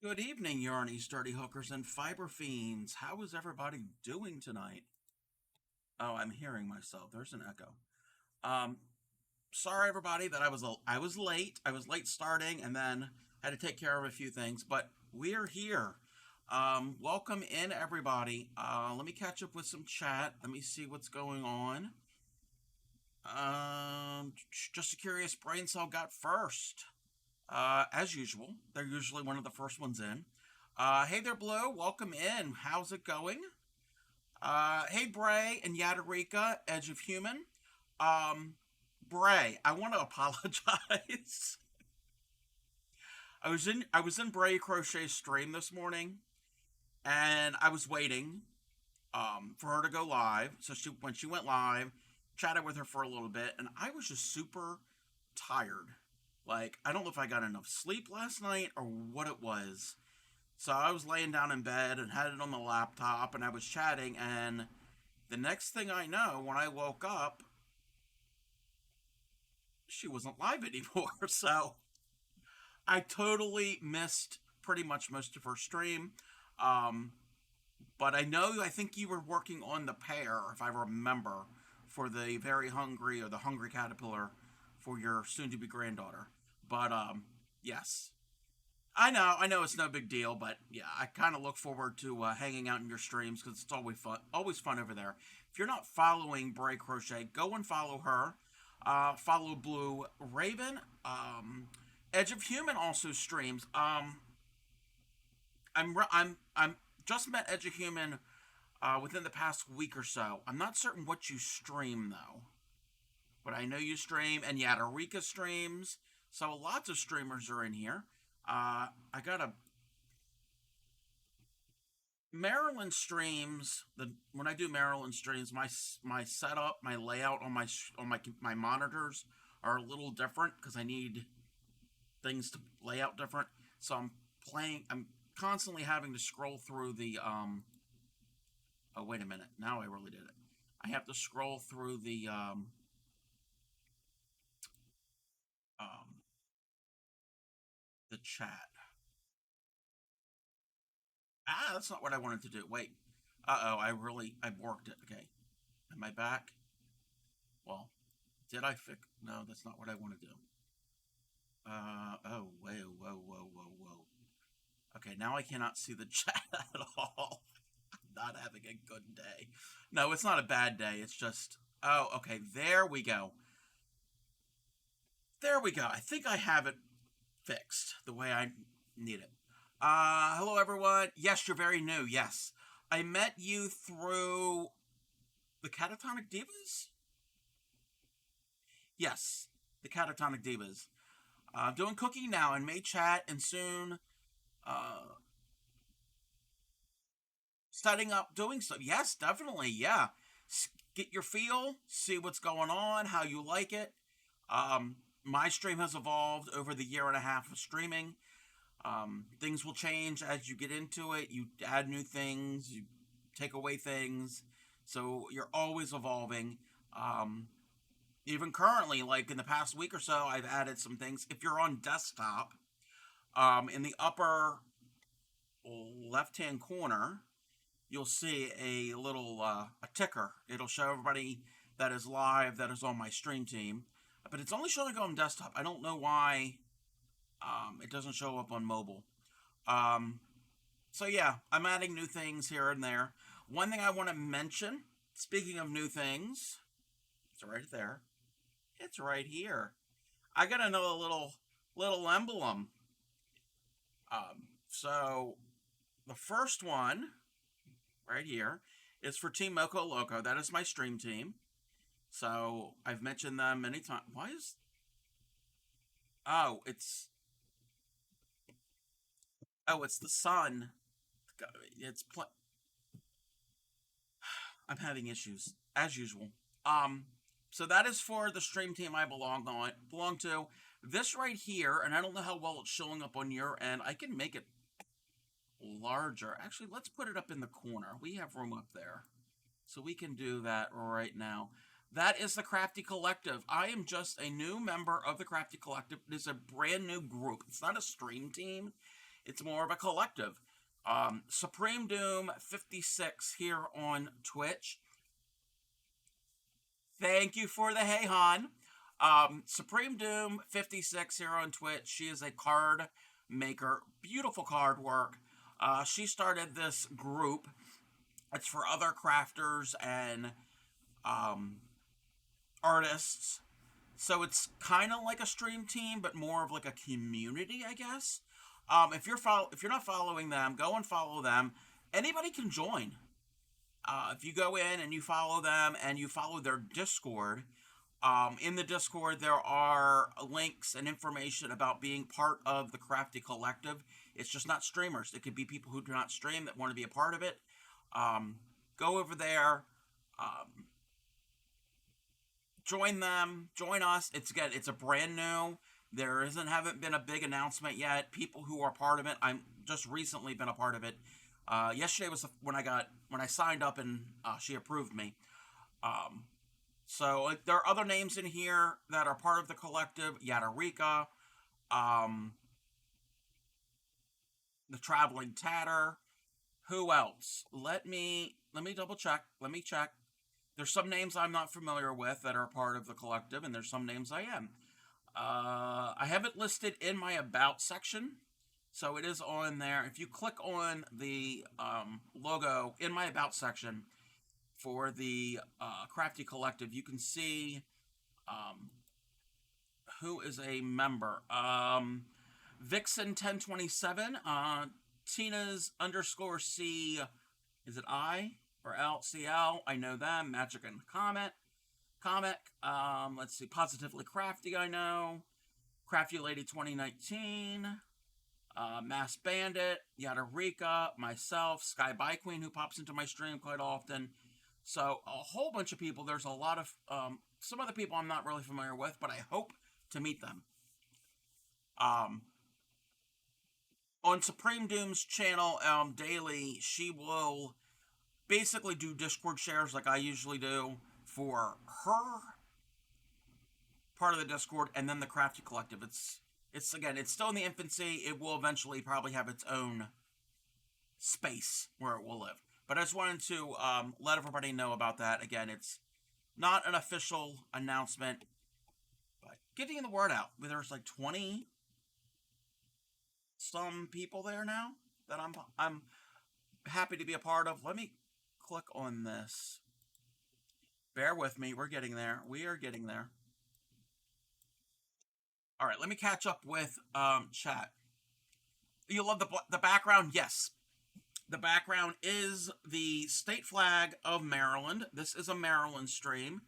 Good evening, Yarny, Sturdy Hookers, and Fiber Fiends. How is everybody doing tonight? Oh, I'm hearing myself. There's an echo. Um, Sorry everybody that I was late. I was late starting, and then had to take care of a few things. But we're here. Welcome in everybody. Let me catch up with some chat. Let me see what's going on. Just a curious brain cell got first. As usual, they're usually one of the first ones in. Hey there, Blue. Welcome in. How's it going? Hey, Bray and Yadarika, Edge of Human. Um, Bray, I want to apologize. I was in Bray Crochet's stream this morning, and I was waiting for her to go live. So when she went live, chatted with her for a little bit, and I was just super tired. Like, I don't know if I got enough sleep last night or what it was. So I was laying down in bed and had it on the laptop, and I was chatting, and the next thing I know, when I woke up, she wasn't live anymore. So I totally missed pretty much most of her stream. Um, but I think you were working on the pair, if I remember, for the very hungry or the hungry caterpillar for your soon to be granddaughter. But yes. I know it's no big deal, but yeah, I kind of look forward to hanging out in your streams because it's always fun over there. If you're not following Bray Crochet, go and follow her. Follow Blue Raven. Edge of Human also streams. I'm just met Edge of Human within the past week or so. I'm not certain what you stream though, but I know you stream, and Yadarika streams. So lots of streamers are in here. I got a Maryland streams. When I do Maryland streams, my setup, my layout on my monitors are a little different because I need things to lay out different. So I'm constantly having to scroll through the Oh, wait a minute! Now I really did it. I have to scroll through um the chat. That's not what I wanted to do. Wait. I worked it. Okay. Am I back? Well, did I fix? No, that's not what I want to do. Oh, whoa, whoa, whoa, whoa, whoa. Okay, now I cannot see the chat at all. I'm not having a good day. No, it's not a bad day. It's just. Oh, okay, there we go. There we go. I think I have it fixed the way I need it. Hello everyone. Yes, you're very new. Yes. I met you through the Catatonic Divas? Yes, the Catatonic Divas. Doing cooking now and may chat and soon uh, setting up doing stuff. Yes, definitely. Yeah. Get your feel, see what's going on, how you like it. My stream has evolved over the year and a half of streaming. Things will change as you get into it. You add new things, you take away things. So you're always evolving. Um, Even currently, like in the past week or so, I've added some things. If you're on desktop, in the upper left hand corner, you'll see a little a ticker. It'll show everybody that is live, that is on my stream team. But it's only showing on desktop. I don't know why it doesn't show up on mobile. Um, so yeah, I'm adding new things here and there. One thing I want to mention, speaking of new things, it's right there. It's right here. I got another little emblem. So the first one right here is for Team Moco Loco. That is my stream team. So I've mentioned them many times. Why is oh it's the sun. It's I'm having issues as usual. Um, so that is for the stream team I belong to. This right here, and I don't know how well it's showing up on your end. I can make it larger. Actually, let's put it up in the corner. We have room up there. So we can do that right now. That is the Crafty Collective. I am just a new member of the Crafty Collective. It is a brand new group. It's not a stream team. It's more of a collective. Supreme Doom 56 here on Twitch. Thank you for the hey hon. Supreme Doom 56 here on Twitch. She is a card maker. Beautiful card work. She started this group. It's for other crafters and artists. So it's kind of like a stream team, but more of like a community, I guess. If you're not following them, go and follow them. Anybody can join. If you go in and you follow them and you follow their Discord, in the Discord there are links and information about being part of the Crafty Collective. It's just not streamers. It could be people who do not stream that want to be a part of it. Go over there. Join them. Join us. It's a brand new. Haven't been a big announcement yet. People who are part of it, I'm just recently been a part of it. Yesterday was when I signed up and she approved me. So there are other names in here that are part of the collective. Yadarika, the Traveling Tatter. Who else? Let me double check. Let me check. There's some names I'm not familiar with that are part of the collective, and there's some names I am. I have it listed in my About section, so it is on there. If you click on the logo in my About section for the Crafty Collective, you can see who is a member. Vixen1027, Tina's _C, is it I or LCL? I know them. Magic and Comic. Let's see. Positively Crafty, I know. Crafty Lady 2019. Mass Bandit, Yadarika, myself, Sky By Queen, who pops into my stream quite often. So a whole bunch of people. There's a lot of some other people I'm not really familiar with, but I hope to meet them. On Supreme Doom's channel, daily, she will basically do Discord shares like I usually do for her part of the Discord, and then the Crafty Collective. It's still in the infancy. It will eventually probably have its own space where it will live. But I just wanted to let everybody know about that. Again, it's not an official announcement, but getting the word out. There's like 20 some people there now that I'm happy to be a part of. Let me click on this. Bear with me. We're getting there. We are getting there. All right, let me catch up with chat. You love the background? Yes. The background is the state flag of Maryland. This is a Maryland stream.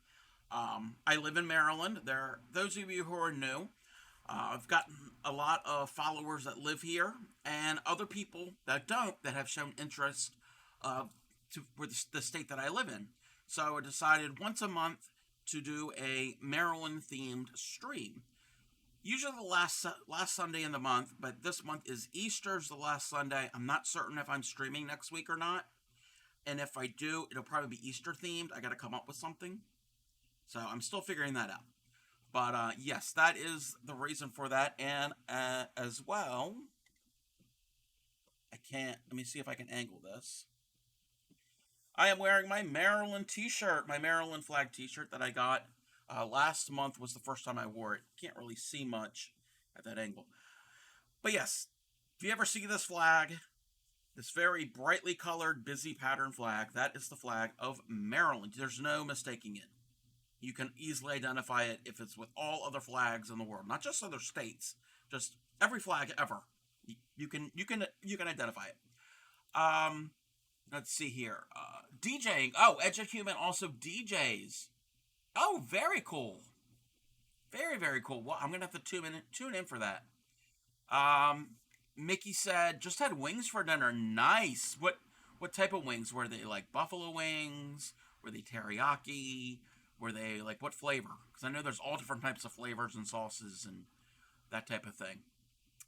I live in Maryland. Those of you who are new, I've gotten a lot of followers that live here and other people that don't, that have shown interest for the state that I live in. So I decided once a month to do a Maryland-themed stream. Usually the last Sunday in the month, but this month is Easter's the last Sunday. I'm not certain if I'm streaming next week or not. And if I do, it'll probably be Easter themed. I got to come up with something. So I'm still figuring that out. But yes, that is the reason for that. And as well, let me see if I can angle this. I am wearing my Maryland t-shirt, my Maryland flag t-shirt that I got last month was the first time I wore it. Can't really see much at that angle. But yes, if you ever see this flag, this very brightly colored, busy pattern flag, that is the flag of Maryland. There's no mistaking it. You can easily identify it if it's with all other flags in the world, not just other states, just every flag ever. You can identify it. Let's see here. DJing. Oh, EduHuman also DJs. Oh, very cool. Very, very cool. Well, I'm going to have to tune in for that. Mickey said, just had wings for dinner. Nice. What type of wings? Were they like buffalo wings? Were they teriyaki? Were they like what flavor? Because I know there's all different types of flavors and sauces and that type of thing.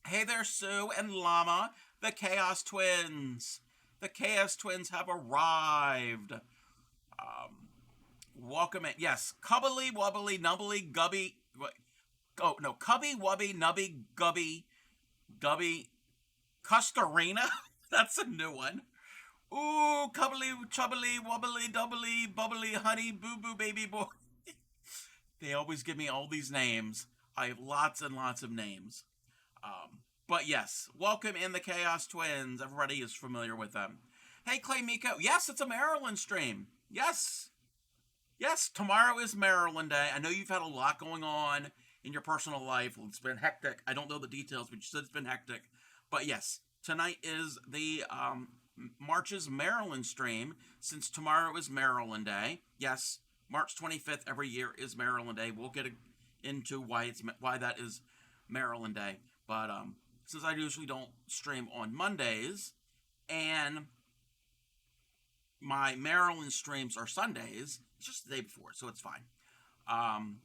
Hey there, Sue and Llama, the Chaos Twins. The Chaos Twins have arrived. Welcome in. Yes, Cubbly, Wubbly, Nubbly, Gubby. Oh, no, Cubby, Wubby, Nubby, Gubby. Custarina? That's a new one. Ooh, cubbly, chubbly, wobbly, doubly, bubbly, honey, boo boo, baby boy. They always give me all these names. I have lots and lots of names. But yes, welcome in the Chaos Twins. Everybody is familiar with them. Hey, Clay Miko. Yes, it's a Maryland stream. Yes. Yes, tomorrow is Maryland Day. I know you've had a lot going on in your personal life. It's been hectic. I don't know the details, but you said it's been hectic. But yes, tonight is the March's Maryland stream, since tomorrow is Maryland Day. Yes, March 25th every year is Maryland Day. We'll get into why that is Maryland Day. But since I usually don't stream on Mondays, and my Maryland streams are Sundays, it's just the day before, so it's fine. Um,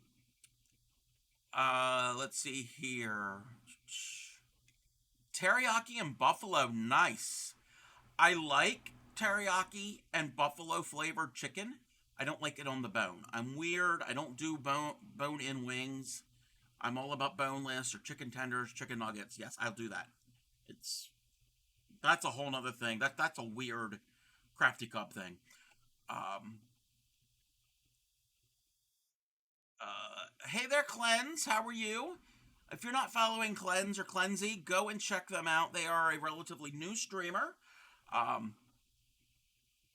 let's see here. Teriyaki and buffalo, nice. I like teriyaki and buffalo flavored chicken. I don't like it on the bone. I'm weird. I don't do bone in wings. I'm all about boneless or chicken tenders, chicken nuggets. Yes, I'll do that. It's That's a whole nother thing. That's a weird crafty cup thing. Um, hey there, Cleanse. How are you? If you're not following Cleanse or Cleansy, go and check them out. They are a relatively new streamer. Um,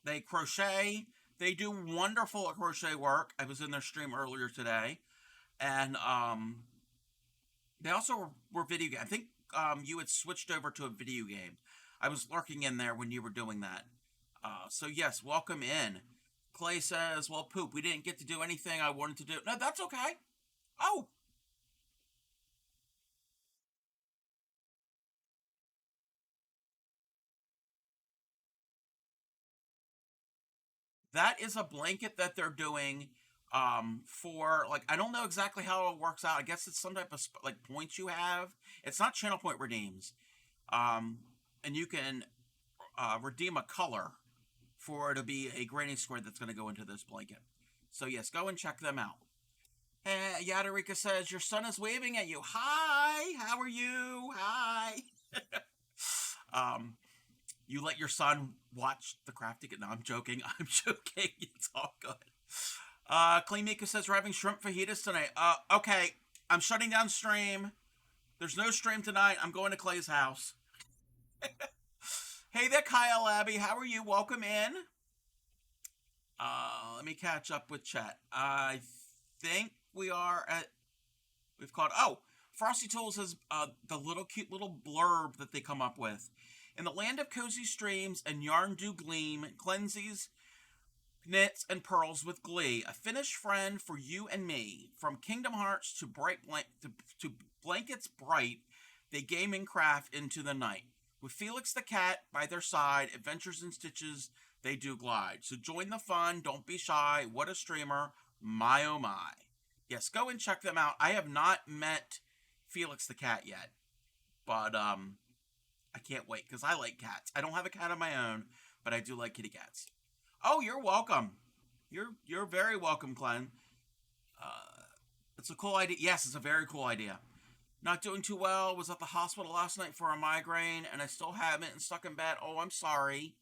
they crochet. They do wonderful crochet work. I was in their stream earlier today, and they also were video game. I think you had switched over to a video game. I was lurking in there when you were doing that. So yes, welcome in. Clay says, "Well, poop. We didn't get to do anything I wanted to do." No, that's okay. Oh, that is a blanket that they're doing for, like, I don't know exactly how it works out. I guess it's some type of like points you have. It's not channel point redeems. Um, and you can redeem a color for it to be a granny square that's going to go into this blanket. So yes, go and check them out. Yadarika says your son is waving at you. Hi, how are you? Hi. um, you let your son watch the crafting. No, I'm joking. I'm joking. It's all good. Clean Mika says we're having shrimp fajitas tonight. Okay. I'm shutting down stream. There's no stream tonight. I'm going to Clay's house. Hey there, Kyle Abbey. How are you? Welcome in. Let me catch up with chat. I think we've called, oh, Frosty Tools has the little cute little blurb that they come up with. In the land of cozy streams and yarn do gleam, cleanses, knits, and pearls with glee, a Finnish friend for you and me. From Kingdom Hearts to to blankets bright, they game and craft into the night. With Felix the cat by their side, adventures and stitches they do glide. So join the fun, don't be shy. What a streamer, my oh my. Yes, go and check them out. I have not met Felix the cat yet, but I can't wait because I like cats. I don't have a cat of my own, but I do like kitty cats. Oh, you're welcome. You're very welcome, Glenn. It's a cool idea. Yes, it's a very cool idea. Not doing too well. Was at the hospital last night for a migraine, and I still haven't and stuck in bed. Oh, I'm sorry.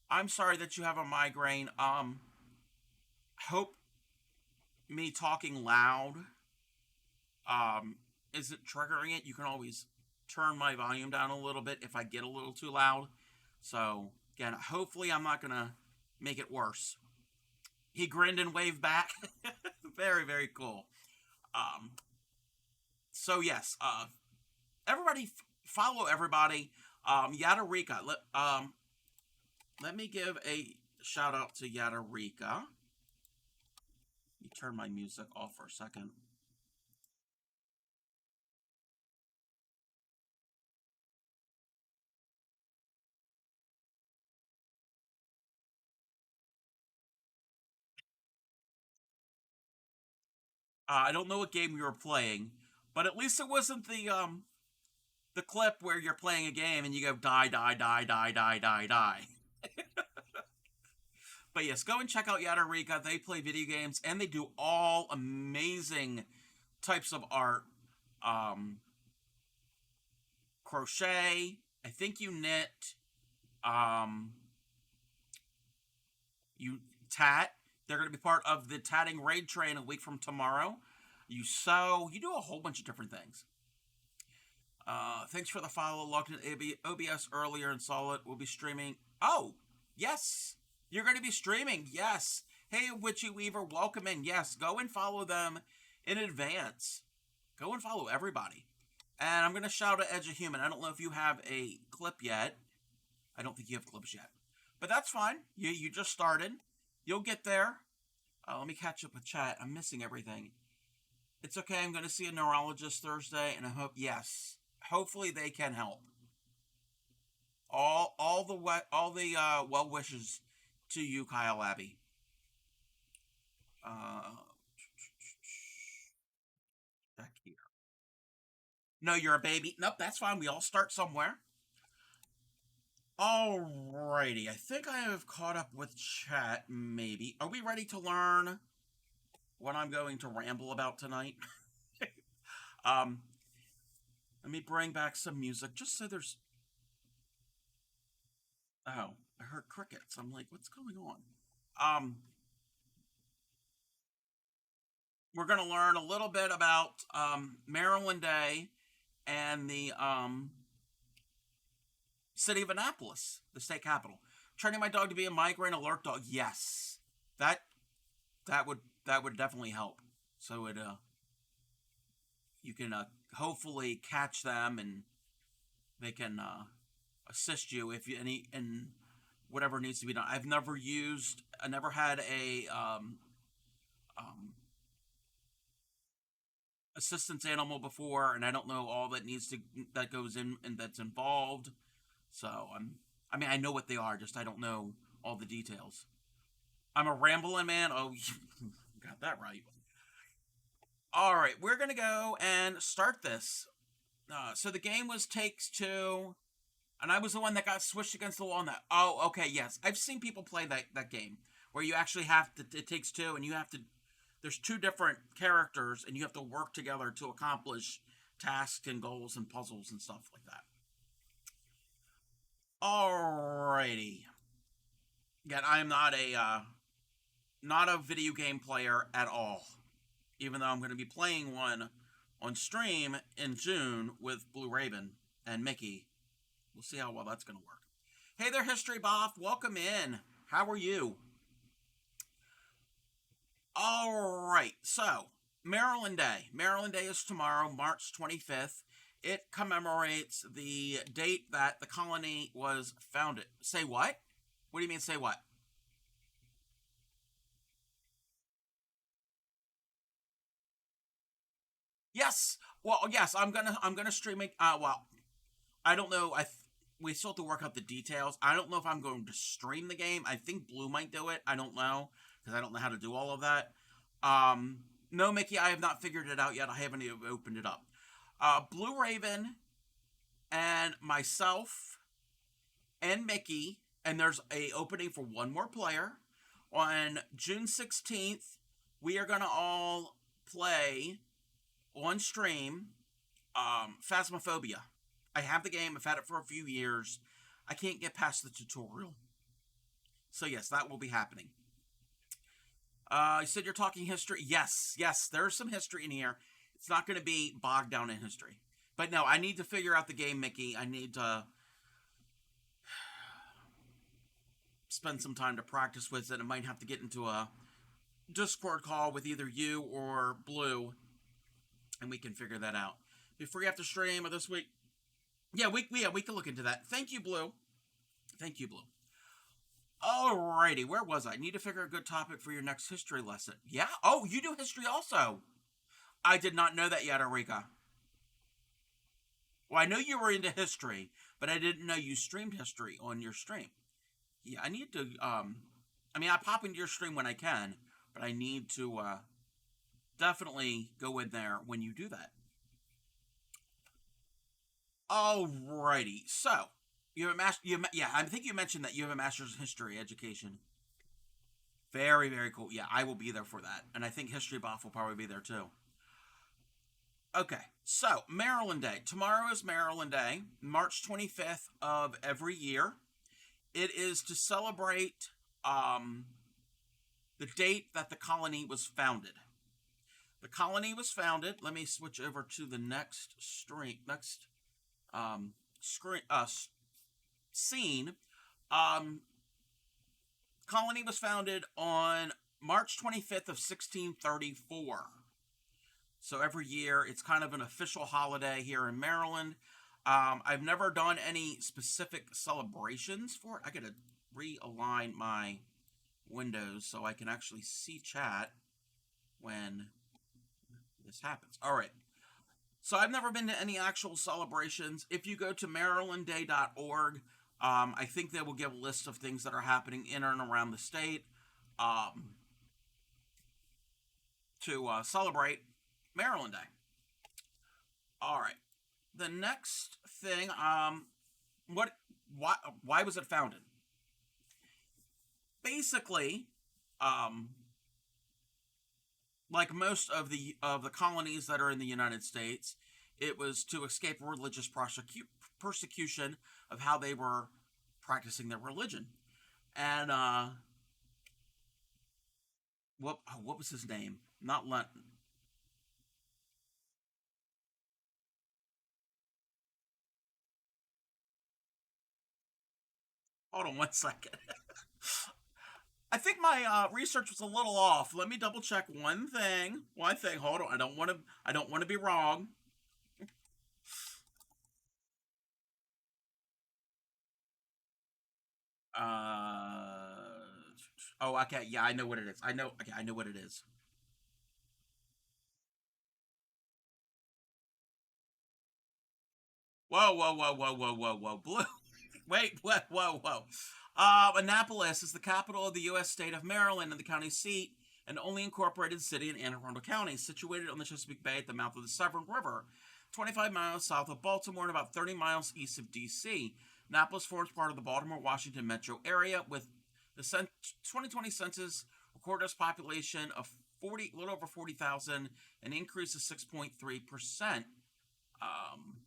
I'm sorry that you have a migraine. Hope me talking loud isn't triggering it. You can always turn my volume down a little bit if I get a little too loud. So again, hopefully I'm not gonna make it worse. He grinned and waved back. Very, very cool. Um, so yes, everybody follow everybody. Yadarika. Let me give a shout out to Yadarika. Let me turn my music off for a second. I don't know what game you were playing, but at least it wasn't the clip where you're playing a game and you go die, die, die, die, die, die, die. But yes, go and check out Yadarika. They play video games and they do all amazing types of art. Um, Crochet I think you knit, um, you tat. They're going to be part of the tatting raid train a week from tomorrow. You sew. You do a whole bunch of different things. Thanks for the follow. Logged in OBS earlier and saw it. We'll be streaming. Oh, yes. You're going to be streaming. Yes. Hey, Witchy Weaver, welcome in. Yes, go and follow them in advance. Go and follow everybody. And I'm going to shout at Edge of Human. I don't know if you have a clip yet. I don't think you have clips yet. But that's fine. You just started. You'll get there. Let me catch up with chat. I'm missing everything. It's okay. I'm going to see a neurologist Thursday, and I hope, yes, hopefully they can help. All the well wishes to you, Kyle Abbey. Back here. No, you're a baby. Nope, that's fine. We all start somewhere. Alrighty, I think I have caught up with chat, maybe. Are we ready to learn what I'm going to ramble about tonight? um, Let me bring back some music, just so there's... Oh, I heard crickets. I'm like, what's going on? Um, we're going to learn a little bit about Maryland Day and the city of Annapolis, the state capital. Training my dog to be a migraine alert dog. Yes, that would definitely help. So it you can hopefully catch them and they can assist you if you any and whatever needs to be done. I never had a assistance animal before, and I don't know all that goes in and that's involved. So I mean, I know what they are, just I don't know all the details. I'm a rambling man. Oh, got that right. All right, we're gonna go and start this. So the game was Takes Two, and I was the one that got swished against the wall. And that. Oh, okay, yes, I've seen people play that game where you actually have to. It takes two, and you have to. There's two different characters, and you have to work together to accomplish tasks and goals and puzzles and stuff like that. Alrighty. Again, I am not a video game player at all. Even though I'm going to be playing one on stream in June with Blue Raven and Mickey. We'll see how well that's going to work. Hey there, History Boff. Welcome in. How are you? All right. So, Maryland Day. Maryland Day is tomorrow, March 25th. It commemorates the date that the colony was founded. Say what? What do you mean, say what? Yes. Well, yes. I'm gonna stream it. Well, I don't know. We still have to work out the details. I don't know if I'm going to stream the game. I think Blue might do it. I don't know because I don't know how to do all of that. No, Mickey, I have not figured it out yet. I haven't even opened it up. Blue Raven and myself and Mickey, and there's a opening for one more player on June 16th. We are gonna all play on stream Phasmophobia. I have the game. I've had it for a few years. I can't get past the tutorial. So yes, that will be happening. You said you're talking history. Yes, there's some history in here. It's not going to be bogged down in history. But no, I need to figure out the game, Mickey. I need to spend some time to practice with it. I might have to get into a Discord call with either you or Blue, and we can figure that out. Before you have to stream or this week. Yeah, we can look into that. Thank you, Blue. Thank you, Blue. Alrighty, where was I? Need to figure a good topic for your next history lesson. Yeah? Oh, you do history also. I did not know that yet, Erika. Well, I know you were into history, but I didn't know you streamed history on your stream. Yeah, I need to, I mean, I pop into your stream when I can, but I need to, definitely go in there when you do that. Alrighty, so you have a master. Yeah, I think you mentioned that you have a master's in history education. Very, very cool. Yeah, I will be there for that, and I think History Buff will probably be there too. Okay, so Maryland Day. Tomorrow is Maryland Day, March 25th of every year. It is to celebrate um, the date that the colony was founded. The colony was founded. Let me switch over to the next screen scene. Um, colony was founded on March 25th of 1634. So every year, it's kind of an official holiday here in Maryland. I've never done any specific celebrations for it. I gotta realign my windows so I can actually see chat when this happens. All right. So I've never been to any actual celebrations. If you go to marylandday.org, I think they will give a list of things that are happening in and around the state um, to celebrate Maryland Day. All right. The next thing, what, why was it founded? Basically, um, like most of the colonies that are in the United States, it was to escape religious persecution of how they were practicing their religion. And what was his name? Not Lenton. Hold on one second. I think my research was a little off. Let me double check one thing. One thing. Hold on. I don't want to. I don't want to be wrong. Uh. Oh, okay. Yeah, I know what it is. I know. Okay, I know what it is. Whoa, whoa, whoa, whoa, whoa, whoa, whoa. Blue. Wait, whoa, whoa, whoa. Annapolis is the capital of the U.S. state of Maryland and the county seat and only incorporated city in Anne Arundel County, situated on the Chesapeake Bay at the mouth of the Severn River, 25 miles south of Baltimore and about 30 miles east of D.C. Annapolis forms part of the Baltimore-Washington metro area with the 2020 census recorded as population of 40, a little over 40,000, an increase of 6.3% um,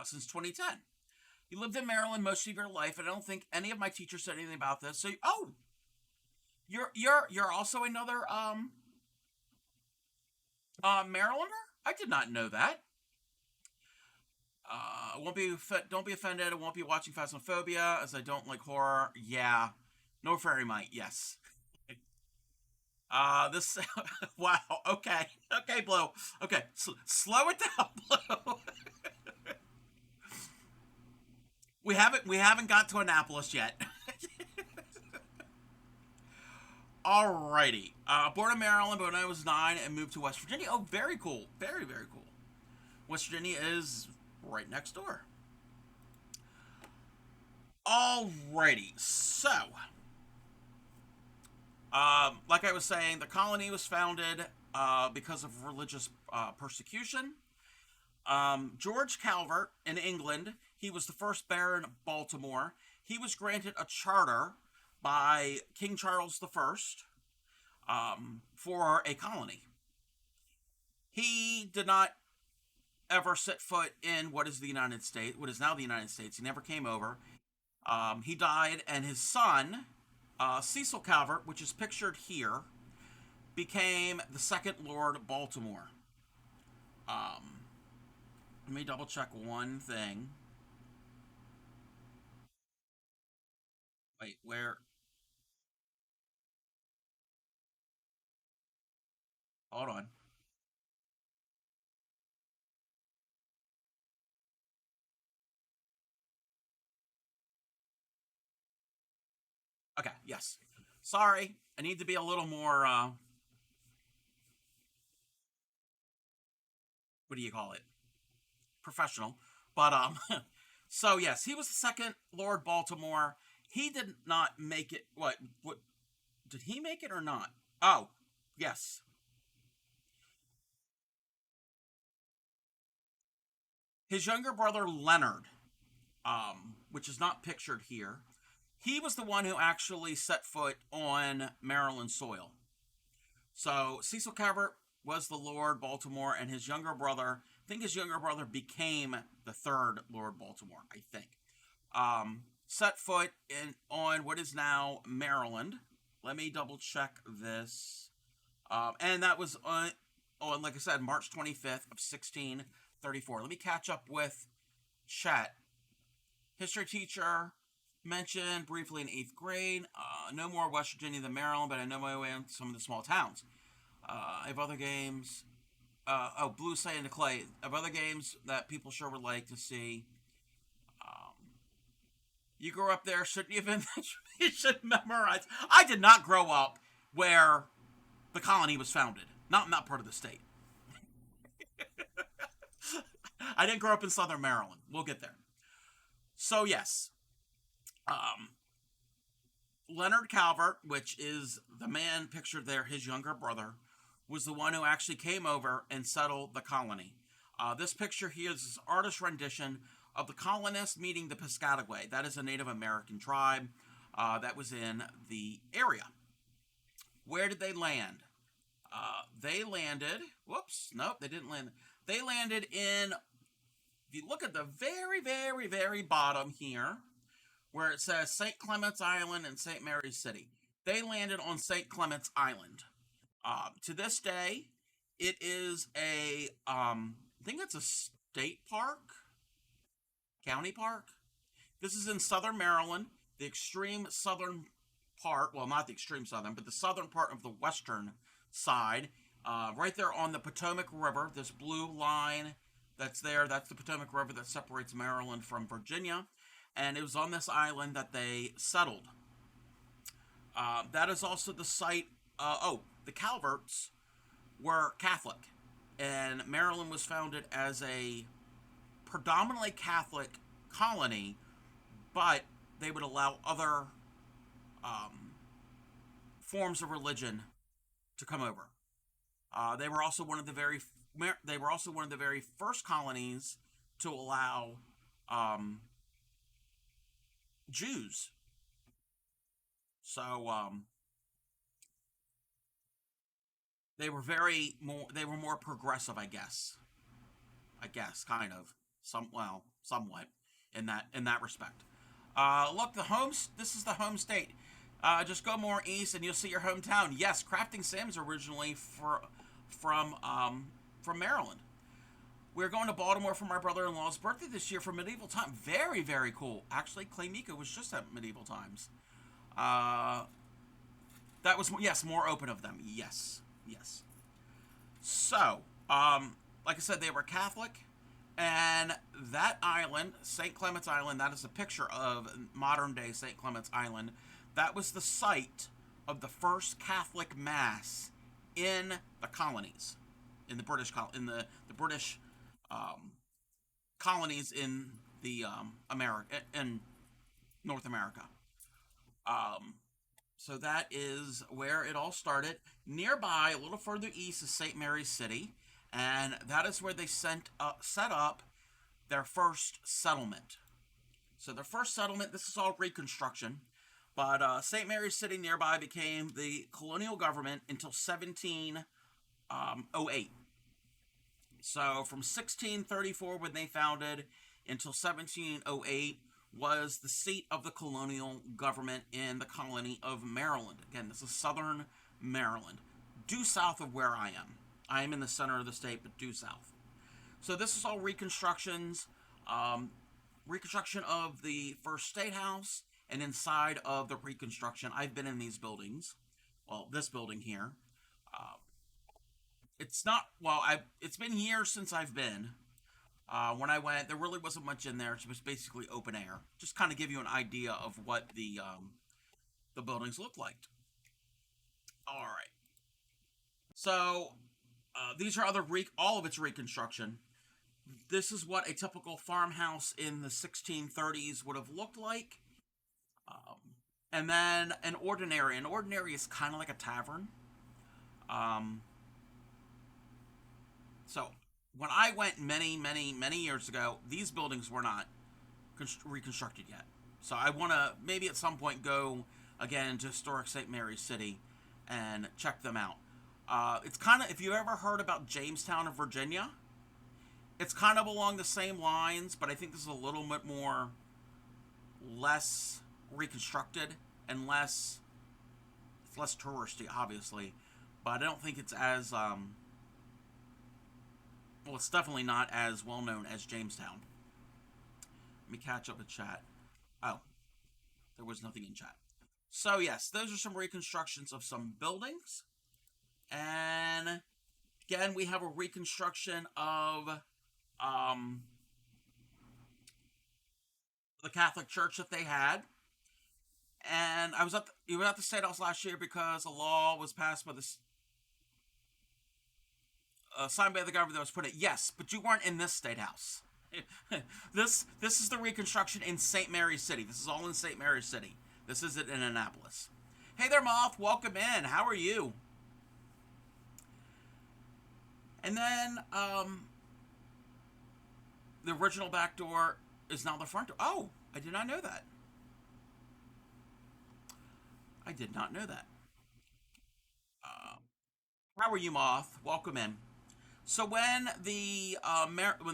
since 2010. You lived in Maryland most of your life, and I don't think any of my teachers said anything about this. So, oh, you're also another Marylander. I did not know that. Won't be don't be offended. I won't be watching Phasmophobia as I don't like horror. Yeah, no fairy might. Yes. This. Wow. Okay. Okay, Blue. Okay, slow it down, Blue. We haven't got to Annapolis yet. Alrighty. Born in Maryland, but when I was 9 and moved to West Virginia. Oh, very cool. Very, very cool. West Virginia is right next door. Alrighty. So, like I was saying, the colony was founded because of religious persecution. George Calvert in England, he was the first Baron of Baltimore. He was granted a charter by King Charles I for a colony. He did not ever set foot in what is the United States, what is now the United States. He never came over. He died, and his son, Cecil Calvert, which is pictured here, became the second Lord Baltimore. Um, Let me double check one thing. Wait, where? Hold on. Okay, yes. Sorry, I need to be a little more. What do you call it? Professional. But so yes, he was the second Lord Baltimore. He did not make it. What did he make it or not? Oh, yes. His younger brother Leonard, which is not pictured here, he was the one who actually set foot on Maryland soil. So Cecil Calvert was the Lord Baltimore, and his younger brother, I think his younger brother became the third Lord Baltimore, I think. Set foot on what is now Maryland. Let me double check this. And that was on, like I said, March 25th of 1634. Let me catch up with Chet. History teacher mentioned briefly in 8th grade. No more West Virginia than Maryland, but I know my way on some of the small towns. I have other games. Blue Sand and Clay. I have other games that people sure would like to see. You grew up there, shouldn't you have been? You should memorize. I did not grow up where the colony was founded. Not in that part of the state. I didn't grow up in Southern Maryland. We'll get there. So yes, Leonard Calvert, which is the man pictured there, his younger brother, was the one who actually came over and settled the colony. This picture here is his artist rendition of the colonists meeting the Piscataway. That is a Native American tribe that was in the area. Where did they land? They landed, whoops, nope, they didn't land. They landed in, if you look at the very, very, very bottom here, where it says St. Clement's Island and St. Mary's City. They landed on St. Clement's Island. To this day, it is I think it's a state park, county park. This is in southern Maryland, the extreme southern part, well, not the extreme southern, but the southern part of the western side, right there on the Potomac River, this blue line that's there, that's the Potomac River that separates Maryland from Virginia, and it was on this island that they settled. That is also the site, the Calverts were Catholic, and Maryland was founded as a predominantly Catholic colony, but they would allow other forms of religion to come over. They were also one of the very first colonies to allow Jews. So they were more progressive, I guess. Kind of. Somewhat in that respect. Look, this is the home state. Just go more east and you'll see your hometown. Yes, Crafting Sam's originally from Maryland. We're going to Baltimore for my brother-in-law's birthday this year for medieval time. Very, very cool. Actually, Clay Mika was just at medieval times. That was, yes, more open of them. Yes. So, like I said, they were Catholic. And that island, St. Clement's Island, that is a picture of modern-day St. Clement's Island. That was the site of the first Catholic Mass in the colonies, in the British colonies in the in North America. So that is where it all started. Nearby, a little further east, is St.Mary'sCity, and that is where they set up their first settlement. So their first settlement, this is all Reconstruction, but St.Mary'sCity nearby became the colonial government until 1708. So from 1634, when they founded, until 1708, was the seat of the colonial government in the colony of Maryland. Again, this is southern Maryland, due south of where I am. I am in the center of the state, but due south. So this is all reconstructions, reconstruction of the first State House, and inside of the reconstruction, I've been in these buildings. Well, this building here. It's been years since I've been. When I went, there really wasn't much in there. It was basically open air. Just kind of give you an idea of what the buildings look like. All right. So these are all of its reconstruction. This is what a typical farmhouse in the 1630s would have looked like. And then an ordinary. An ordinary is kind of like a tavern. So when I went many, many, many years ago, these buildings were not reconstructed yet. So I want to maybe at some point go again to historic St. Mary's City and check them out. It's kind of, if you ever heard about Jamestown of Virginia, it's kind of along the same lines, but I think this is a little bit more, less reconstructed and less, it's less touristy, obviously, but I don't think it's as well, it's definitely not as well known as Jamestown. Let me catch up with chat. Oh, there was nothing in chat. So yes, those are some reconstructions of some buildings, and again, we have a reconstruction of um, the Catholic Church that they had. And I was at you were at the State House last year because a law was passed by this, signed by the government that was put it. Yes, but you weren't in this State House. This is the reconstruction in St. Mary's City. This is all in St. Mary's City. This isn't in Annapolis. Hey there, Moth. Welcome in. How are you? And then the original back door is now the front door. Oh, I did not know that. I did not know that. How are you, Moth? Welcome in. So when the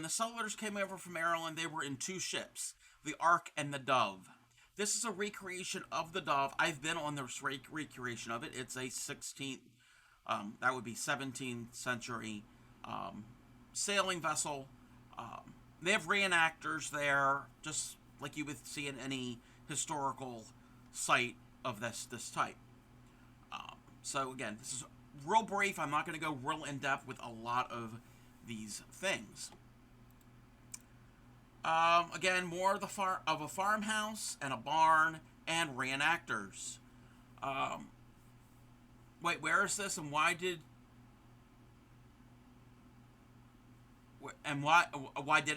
settlers came over from Maryland, they were in two ships, the Ark and the Dove. This is a recreation of the Dove. I've been on this recreation of it. It's a 16th, that would be 17th century sailing vessel. They have reenactors there, just like you would see in any historical site of this type. So again, this is real brief. I'm not going to go real in depth with a lot of these things. Again, more of a farmhouse and a barn and reenactors. Um, Wait, where is this, and why didn't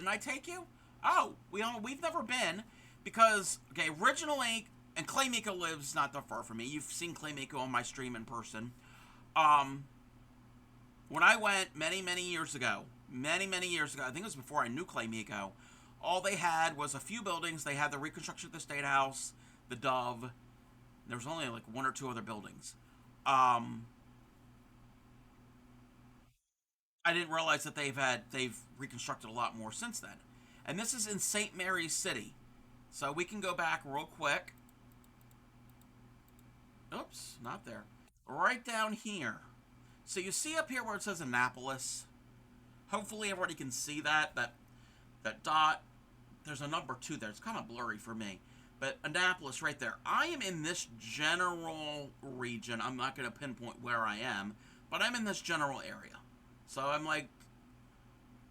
I take you? Oh, we've never been because okay, originally, and Clay Miko lives not that far from me. You've seen Clay Miko on my stream in person. Um, when I went many years ago, many years ago, I think it was before I knew Clay Miko. All they had was a few buildings. They had the reconstruction of the State House, the Dove. There was only like one or two other buildings. Um, I didn't realize that they've reconstructed a lot more since then. And this is in St. Mary's City. So we can go back real quick. Oops, not there. Right down here. So you see up here where it says Annapolis. Hopefully everybody can see that dot. There's a number 2 there. It's kind of blurry for me. But Annapolis right there. I am in this general region. I'm not going to pinpoint where I am, but I'm in this general area. So I'm like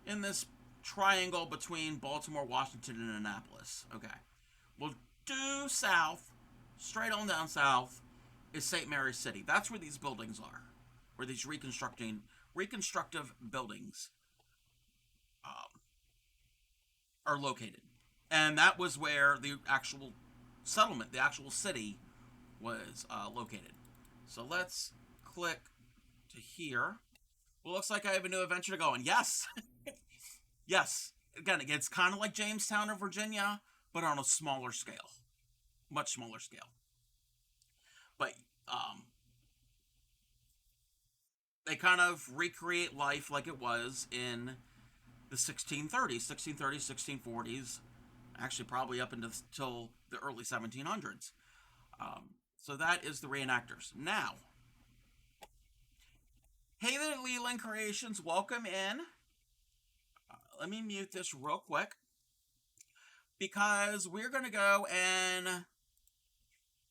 in this triangle between Baltimore, Washington, and Annapolis. Okay. Well, due south, straight on down south, is St. Mary's City. That's where these buildings are, where these reconstructive buildings um, are located. And that was where the actual settlement, the actual city, was located. So let's click to here. Well, looks like I have a new adventure to go on. Yes, yes. Again, it's kind of like Jamestown or Virginia, but on a smaller scale, much smaller scale. But um, they kind of recreate life like it was in the 1630s, 1640s, actually probably up until the early 1700s. So that is the reenactors. Now, hey there, Leland Creations, welcome in. Let me mute this real quick because we're going to go and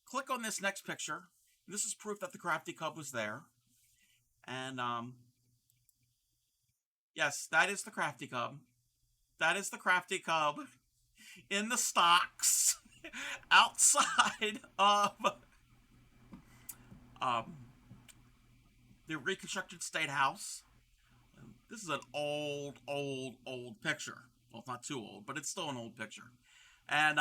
click on this next picture. This is proof that the Crafty Cub was there. And yes, that is the Crafty Cub. That is the Crafty Cub in the stocks outside of um, the reconstructed State House. This is an old picture. Well, it's not too old, but it's still an old picture. And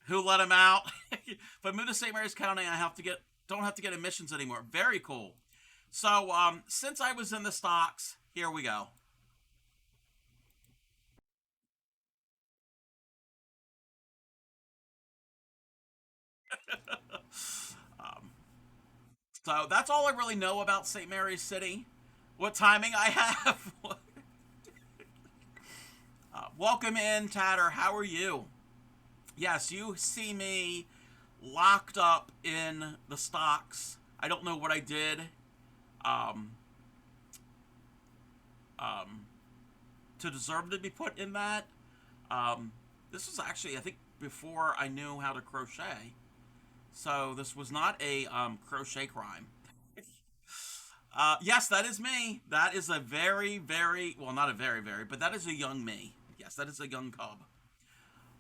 who let him out? If I move to St. Mary's County, don't have to get admissions anymore. Very cool. So since I was in the stocks, here we go. So that's all I really know about St. Mary's City. What timing I have? Welcome in, Tatter. How are you? Yes, you see me locked up in the stocks. I don't know what I did um, um, to deserve to be put in that. Um, this was actually, I think, before I knew how to crochet. So this was not a crochet crime. Yes, that is me. That is a very, very, well, not a very, very, but that is a young me. Yes, that is a young cub.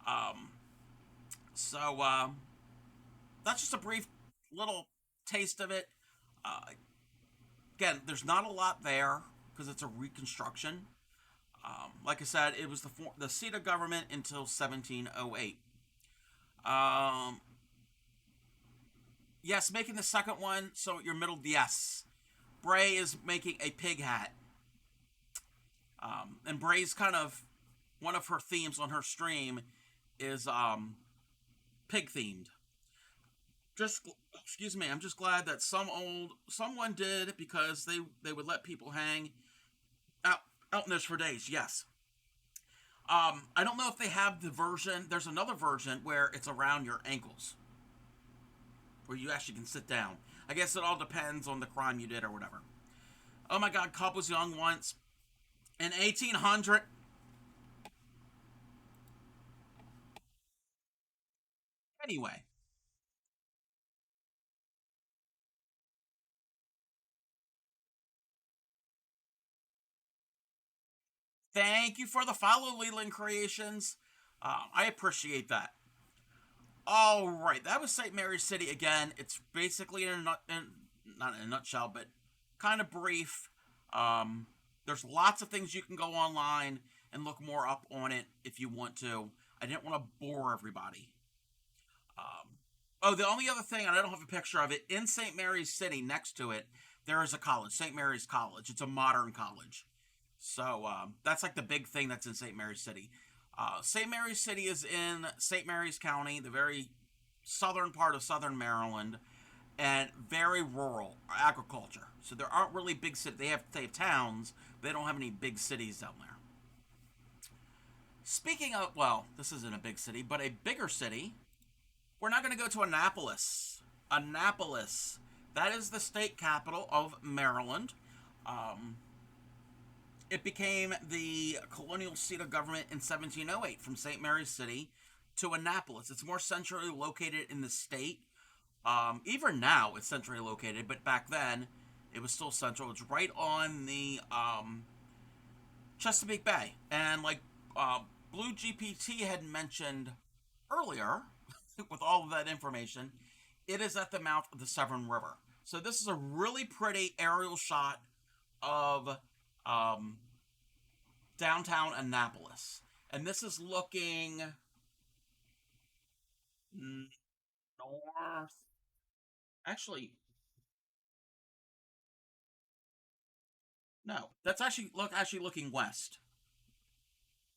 Um, so that's just a brief little taste of it. Uh, Again, there's not a lot there because it's a reconstruction. Like I said, it was the seat of government until 1708. Um, yes, making the second one. So your middle, yes. Bray is making a pig hat. And Bray's kind of one of her themes on her stream is pig themed. Just excuse me, I'm just glad that someone did because they would let people hang out out in this for days. Yes. I don't know if they have the version. There's another version where it's around your ankles, where you actually can sit down. I guess it all depends on the crime you did or whatever. Oh my God, Cobb was young once in 1800. Anyway, thank you for the follow, Leland Creations. I appreciate that. All right, that was St. Mary's City again. It's basically not in a nutshell, but kind of brief. Um, there's lots of things you can go online and look more up on it if you want to. I didn't want to bore everybody. Oh, the only other thing, and I don't have a picture of it, in St. Mary's City, next to it, there is a college, St. Mary's College. It's a modern college. So that's like the big thing that's in St. Mary's City. St. Mary's City is in St. Mary's County, the very southern part of southern Maryland, and very rural agriculture. So there aren't really big cities. They have towns. They don't have any big cities down there. Speaking of, well, this isn't a big city, but a bigger city. We're not going to go to Annapolis. Annapolis. That is the state capital of Maryland. Um, it became the colonial seat of government in 1708 from St. Mary's City to Annapolis. It's more centrally located in the state. Even now, it's centrally located, but back then, it was still central. It's right on the Chesapeake Bay. And like Blue GPT had mentioned earlier, with all of that information, it is at the mouth of the Severn River. So this is a really pretty aerial shot of um, downtown Annapolis. And this is looking north. Actually, no. That's actually looking west.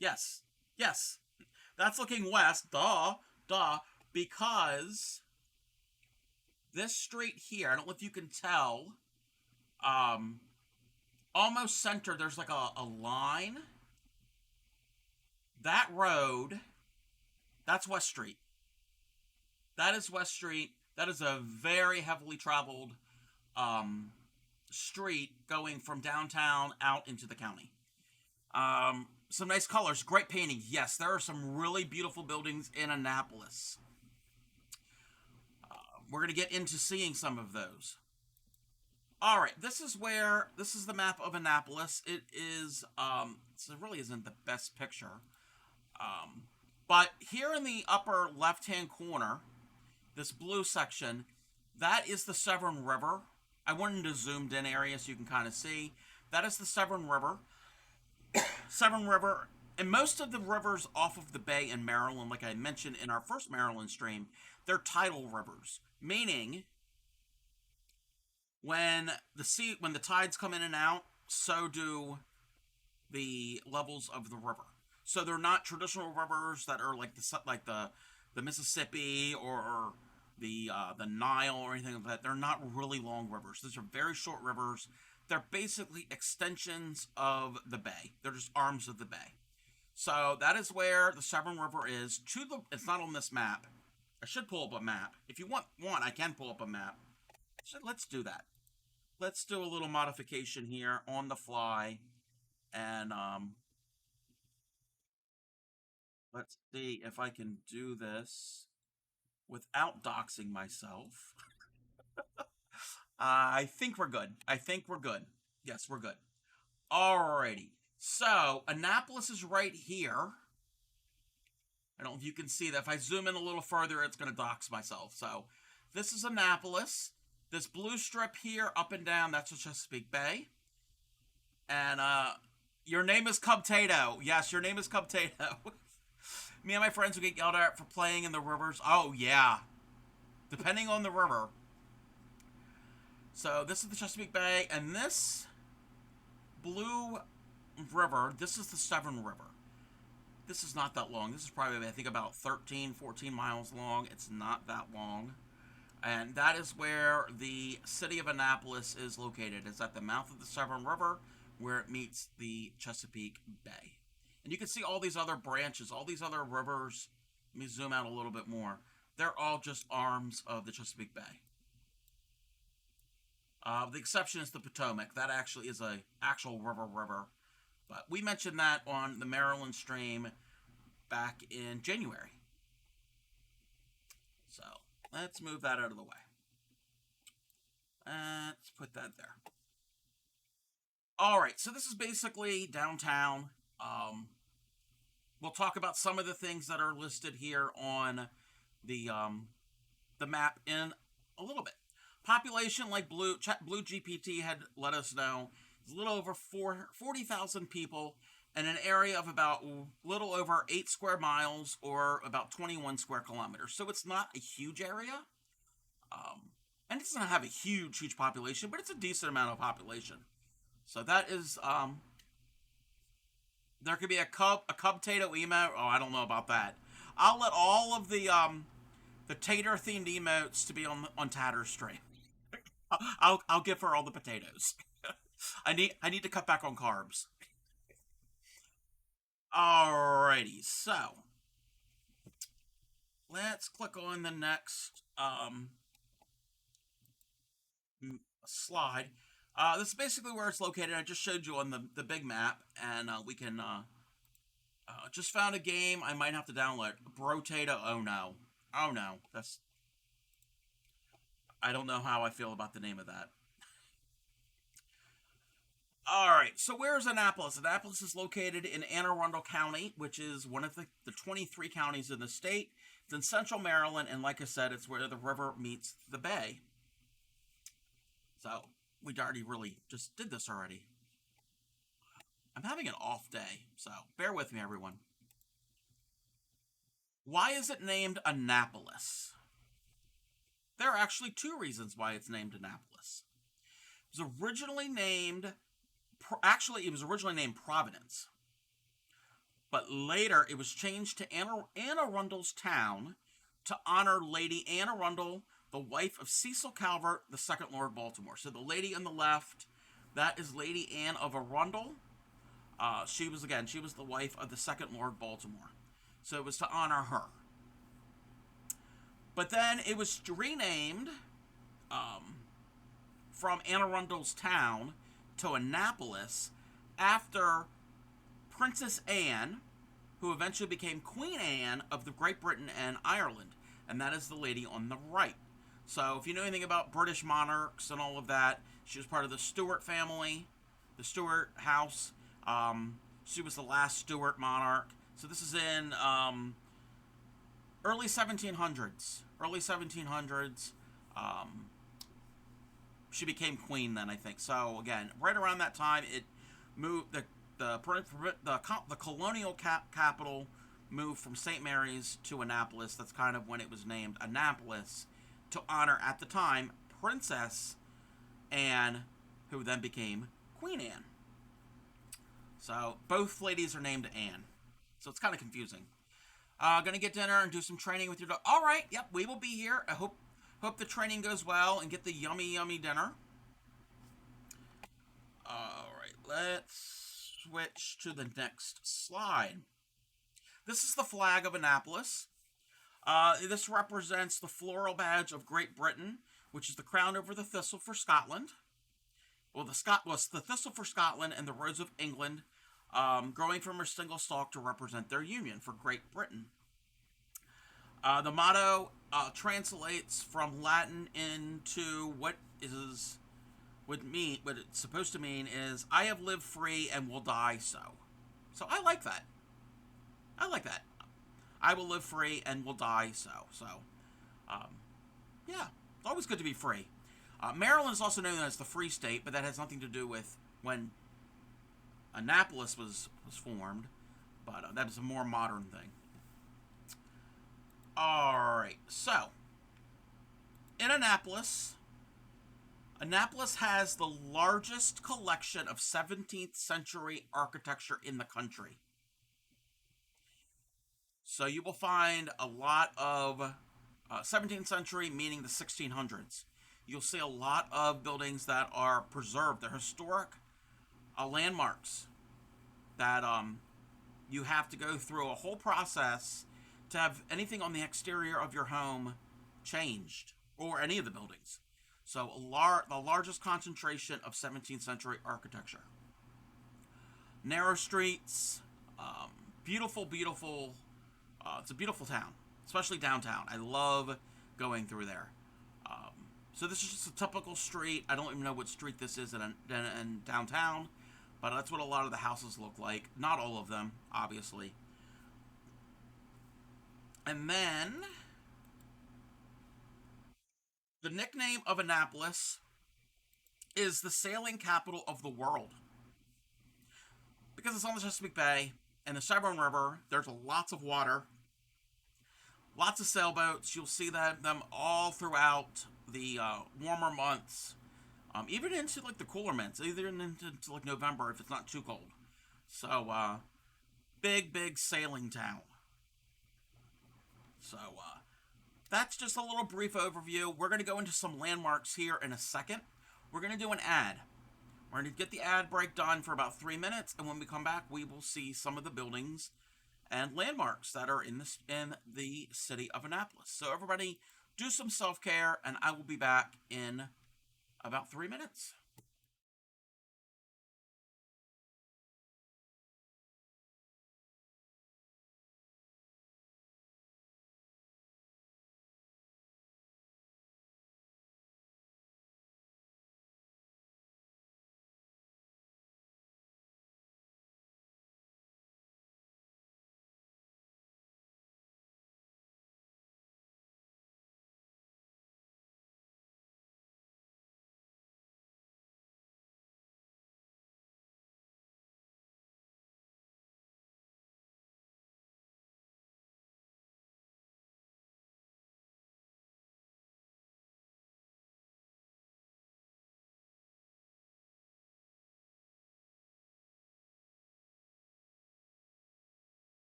Yes. Yes. That's looking west. Duh. Duh. Because this street here, I don't know if you can tell, um, almost center, there's like a line. That road, that's West Street. That is West Street. That is a very heavily traveled um, street going from downtown out into the county. Some nice colors, great painting. Yes, there are some really beautiful buildings in Annapolis. We're going to get into seeing some of those. All right, this is the map of Annapolis. It is so it really isn't the best picture. Um, but here in the upper left-hand corner, this blue section, that is the Severn River. I wanted to zoomed in area so you can kind of see. That is the Severn River. Severn River, and most of the rivers off of the bay in Maryland, like I mentioned in our first Maryland stream, they're tidal rivers, meaning when the tides come in and out, so do the levels of the river. So they're not traditional rivers that are like the Mississippi or the Nile or anything like that. They're not really long rivers. These are very short rivers. They're basically extensions of the bay. They're just arms of the bay. So that is where the Severn River is. It's not on this map. I should pull up a map. If you want one, I can pull up a map. So let's do that. Let's do a little modification here on the fly, and let's see if I can do this without doxing myself. I think we're good. I think we're good. Yes, we're good. Alrighty. So, Annapolis is right here. I don't know if you can see that. If I zoom in a little further, it's going to dox myself. So, this is Annapolis. This blue strip here, up and down, that's the Chesapeake Bay. And, your name is Cubtato. Yes, your name is Cubtato. Me and my friends would get yelled at for playing in the rivers. Oh, yeah. Depending on the river. So, this is the Chesapeake Bay, and this blue river, this is the Severn River. This is not that long. This is probably, I think, about 13, 14 miles long. It's not that long. And that is where the city of Annapolis is located. It's at the mouth of the Severn River where it meets the Chesapeake Bay. And you can see all these other branches, all these other rivers. Let me zoom out a little bit more. They're all just arms of the Chesapeake Bay. The exception is the Potomac. That actually is a actual river. But we mentioned that on the Maryland stream back in January. So, let's move that out of the way. Let's put that there. Alright, so this is basically downtown. We'll talk about some of the things that are listed here on the map in a little bit. Population, like Blue GPT had let us know, is a little over 40,000 people in an area of about little over 8 square miles or about 21 square kilometers. So it's not a huge area. And it doesn't have a huge population, but it's a decent amount of population. So that is, there could be a Cubtato emote. Oh, I don't know about that. I'll let all of the tater themed emotes to be on Tatter's stream. I'll give her all the potatoes. I need to cut back on carbs. Alrighty, so let's click on the next slide. This is basically where it's located. I just showed you on the big map, and we can just found a game I might have to download. Brotato. Oh no, I don't know how I feel about the name of that. Alright, so where is Annapolis? Annapolis is located in Anne Arundel County, which is one of the 23 counties in the state. It's in central Maryland, and like I said, it's where the river meets the bay. So, we already really just did this already. I'm having an off day, so bear with me, everyone. Why is it named Annapolis? There are actually two reasons why it's named Annapolis. It was originally named Providence. But later it was changed to Anne Arundel's Town to honor Lady Anne Arundel, the wife of Cecil Calvert, the second Lord Baltimore. So the lady on the left, that is Lady Anne of Arundel. She was the wife of the second Lord Baltimore. So it was to honor her. But then it was renamed from Anne Arundel's Town to Annapolis after Princess Anne, who eventually became Queen Anne of the Great Britain and Ireland. And that is the lady on the right. So if you know anything about British monarchs and all of that, she was part of the Stuart family, the Stuart house. She was the last Stuart monarch. So this is in early 1700s. She became queen then, I think. So again, right around that time, it moved the colonial capital moved from St. Mary's to Annapolis. That's kind of when it was named Annapolis to honor, at the time, Princess Anne, who then became Queen Anne. So both ladies are named Anne. So it's kind of confusing. Gonna get dinner and do some training with your dog. All right, yep, we will be here. I hope Hope the training goes well and get the yummy, yummy dinner. All right, let's switch to the next slide. This is the flag of Annapolis. This represents the floral badge of Great Britain, which is the crown over the thistle for Scotland. Well, the thistle for Scotland and the rose of England, growing from a single stalk to represent their union for Great Britain. The motto translates from Latin into what it's supposed to mean is "I have lived free and will die so." So I like that. I like that. I will live free and will die so. So, um, yeah, it's always good to be free. Maryland is also known as the Free State, but that has nothing to do with when Annapolis was formed. But that is a more modern thing. All right, so in Annapolis has the largest collection of 17th century architecture in the country. So you will find a lot of 17th century, meaning the 1600s. You'll see a lot of buildings that are preserved. They're historic landmarks that you have to go through a whole process to have anything on the exterior of your home changed, or any of the buildings. So the largest concentration of 17th century architecture. Narrow streets, beautiful, beautiful. It's a beautiful town, especially downtown. I love going through there. Um, so this is just a typical street. I don't even know what street this is in downtown, but that's what a lot of the houses look like. Not all of them, obviously. And then the nickname of Annapolis is the sailing capital of the world because it's on the Chesapeake Bay and the Chevron River. There's lots of water, lots of sailboats. You'll see them all throughout the warmer months, even into like the cooler months, even into like November if it's not too cold. So big sailing town. So that's just a little brief overview. We're going to go into some landmarks here in a second. We're going to do an ad. We're going to get the ad break done for about 3 minutes, and when we come back, we will see some of the buildings and landmarks that are in the city of Annapolis. So everybody, do some self-care, and I will be back in about 3 minutes.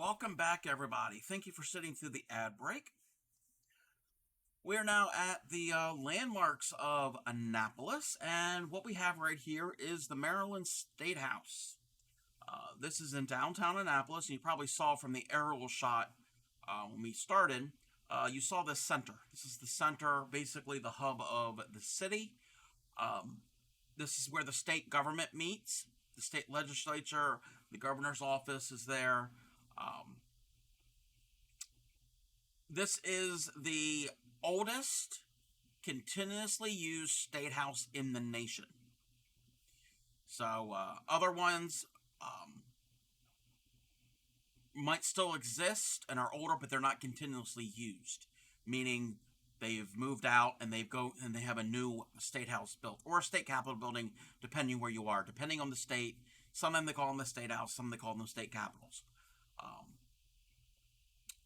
Welcome back, everybody. Thank you for sitting through the ad break. We're now at the landmarks of Annapolis, and what we have right here is the Maryland State House. This is in downtown Annapolis, and you probably saw from the aerial shot when we started, you saw this center. This is the center, basically the hub of the city. This is where the state government meets. The state legislature, the governor's office is there. This is the oldest continuously used state house in the nation. So other ones might still exist and are older, but they're not continuously used, meaning they've moved out and they have a new state house built or a state capitol building, depending where you are, depending on the state. Some of them they call them the state house, some they call them state capitals.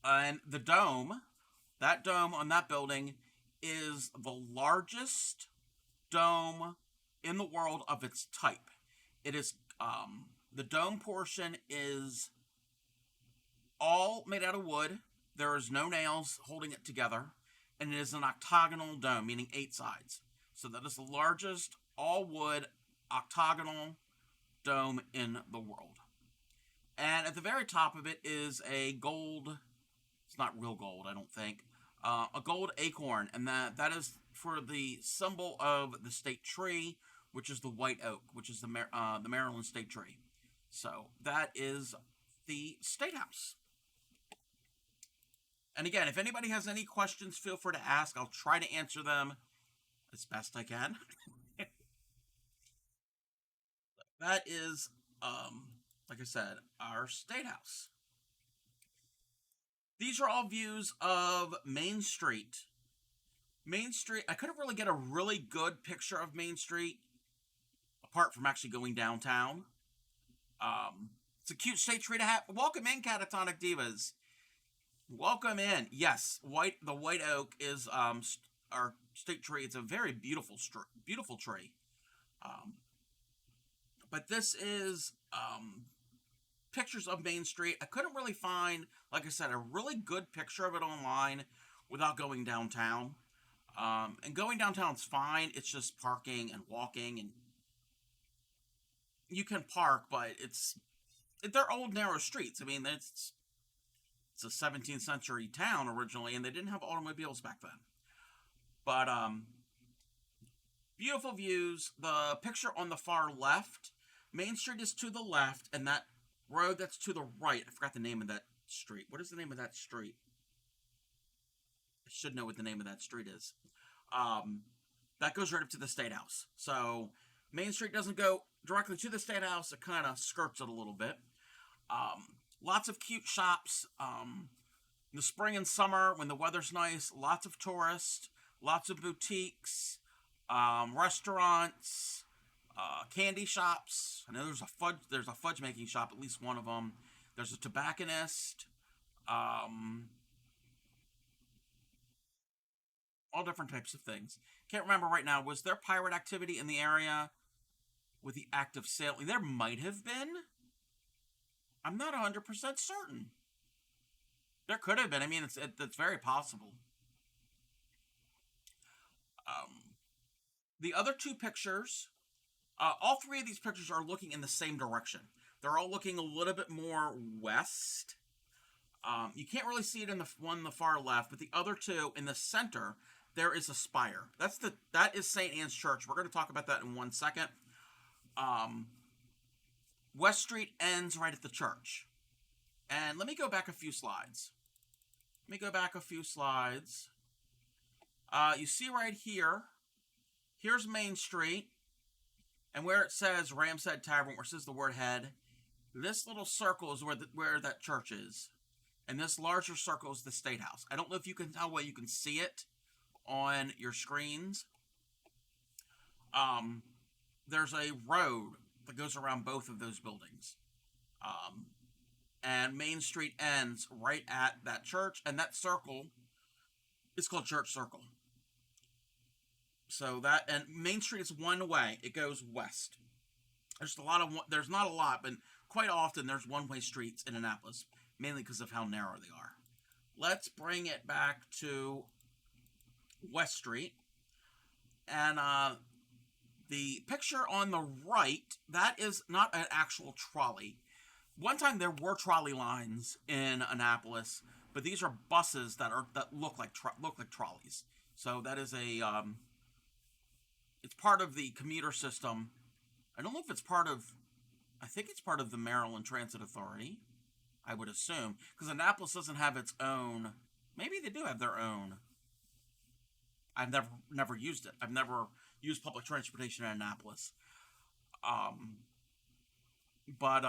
And the dome, that dome on that building is the largest dome in the world of its type. It is the dome portion is all made out of wood. There is no nails holding it together, and it is an octagonal dome, meaning 8 sides. So that is the largest all wood octagonal dome in the world. And at the very top of it is a gold, it's not real gold, I don't think, a gold acorn, and that is for the symbol of the state tree, which is the white oak, which is the Maryland state tree. So that is the State House. And again, if anybody has any questions, feel free to ask. I'll try to answer them as best I can. That is, like I said, our State House. These are all views of Main Street. Main Street, I couldn't really get a really good picture of Main Street, apart from actually going downtown. It's a cute state tree to have. Welcome in, Catatonic Divas. Welcome in. Yes, the white oak is our state tree. It's a very beautiful tree. But this is pictures of Main Street. I couldn't really find, like I said, a really good picture of it online without going downtown. And going downtown is fine. It's just parking and walking, and you can park, but they're old narrow streets. I mean, it's a 17th century town originally, and they didn't have automobiles back then. But beautiful views. The picture on the far left, Main Street is to the left, and that road that's to the right, I forgot the name of that street. What is the name of that street? I should know what the name of that street is. That goes right up to the State House. So Main Street doesn't go directly to the State House. It kind of skirts it a little bit. Lots of cute shops. In the spring and summer, when the weather's nice, lots of tourists, lots of boutiques, restaurants, candy shops. I know there's a fudge making shop, at least one of them. There's a tobacconist. All different types of things. Can't remember right now. Was there pirate activity in the area with the act of sailing? There might have been. I'm not 100% certain. There could have been. I mean, it's very possible. The other two pictures, all three of these pictures are looking in the same direction. They're all looking a little bit more west. You can't really see it in the one on the far left, but the other two in the center, there is a spire. That is St. Anne's Church. We're going to talk about that in 1 second. West Street ends right at the church. And let me go back a few slides. You see right here, here's Main Street, and where it says Ram's Head Tavern, where it says the word head, this little circle is where that church is. And this larger circle is the State House. I don't know if you can tell where you can see it on your screens. There's a road that goes around both of those buildings. And Main Street ends right at that church, and that circle is called Church Circle. So and Main Street is one way. It goes west. There's not a lot, but quite often there's one-way streets in Annapolis. mainly because of how narrow they are. Let's bring it back to West Street. And the picture on the right, that is not an actual trolley. One time there were trolley lines in Annapolis, but these are buses that look like trolleys. So that is it's part of the commuter system. I don't know if it's part of. I think it's part of the Maryland Transit Authority. I would assume because Annapolis doesn't have its own. Maybe they do have their own. I've never used it. I've never used public transportation in Annapolis. Um, but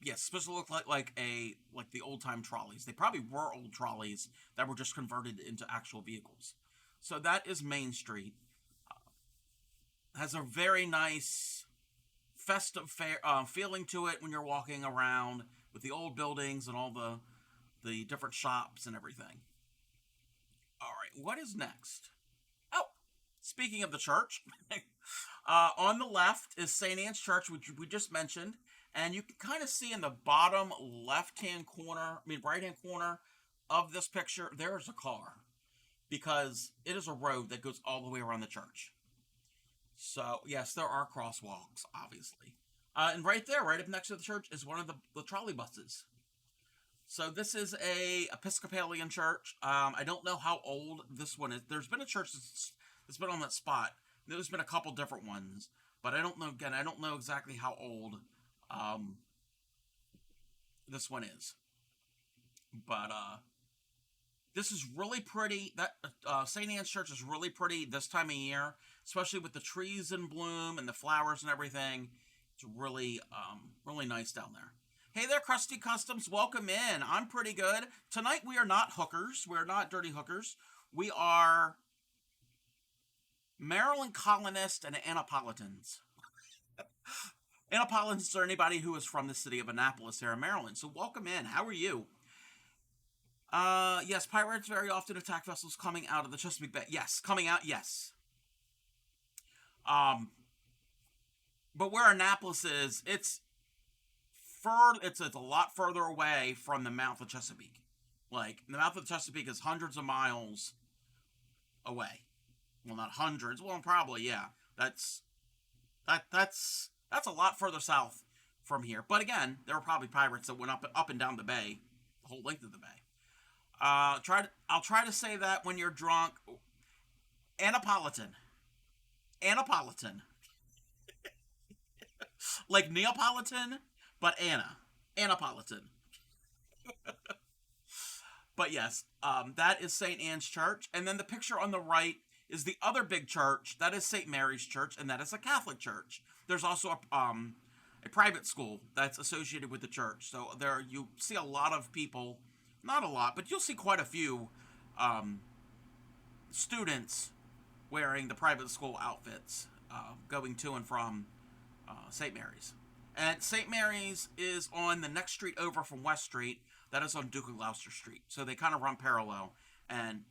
yes, it's supposed to look like the old time trolleys. They probably were old trolleys that were just converted into actual vehicles. So that is Main Street. Has a very nice festive feeling to it when you're walking around with the old buildings and all the different shops and everything. All right, what is next? Oh, speaking of the church, on the left is St. Anne's Church, which we just mentioned, and you can kind of see in the bottom right hand corner of this picture, there is a car because it is a road that goes all the way around the church. So yes, there are crosswalks, obviously, and right there, right up next to the church, is one of the trolley buses. So this is a Episcopalian church. I don't know how old this one is. There's been a church that's been on that spot. There's been a couple different ones, but I don't know. Again, I don't know exactly how old um, this one is. But this is really pretty. That St. Anne's Church is really pretty this time of year, especially with the trees in bloom and the flowers and everything. It's really nice down there. Hey there, Krusty Customs. Welcome in. I'm pretty good. Tonight we are not hookers. We're not dirty hookers. We are Maryland colonists and Annapolitans. Annapolitans are anybody who is from the city of Annapolis here in Maryland. So welcome in. How are you? Yes, pirates very often attack vessels coming out of the Chesapeake Bay. Yes, coming out, yes. Um, but where Annapolis is, it's a lot further away from the mouth of Chesapeake. Like, the mouth of the Chesapeake is hundreds of miles away. Well, not hundreds. Well, probably, yeah. That's a lot further south from here. But again, there were probably pirates that went up and down the bay, the whole length of the bay. I'll try to say that when you're drunk. Annapolitan. Annapolitan. Like Neapolitan, but Annapolitan. But yes, that is St. Anne's Church. And then the picture on the right is the other big church. That is St. Mary's Church, and that is a Catholic church. There's also a private school that's associated with the church. So there you see a lot of people, not a lot, but you'll see quite a few students wearing the private school outfits going to and from St. Mary's. And St. Mary's is on the next street over from West Street. That is on Duke of Gloucester Street. So they kind of run parallel. And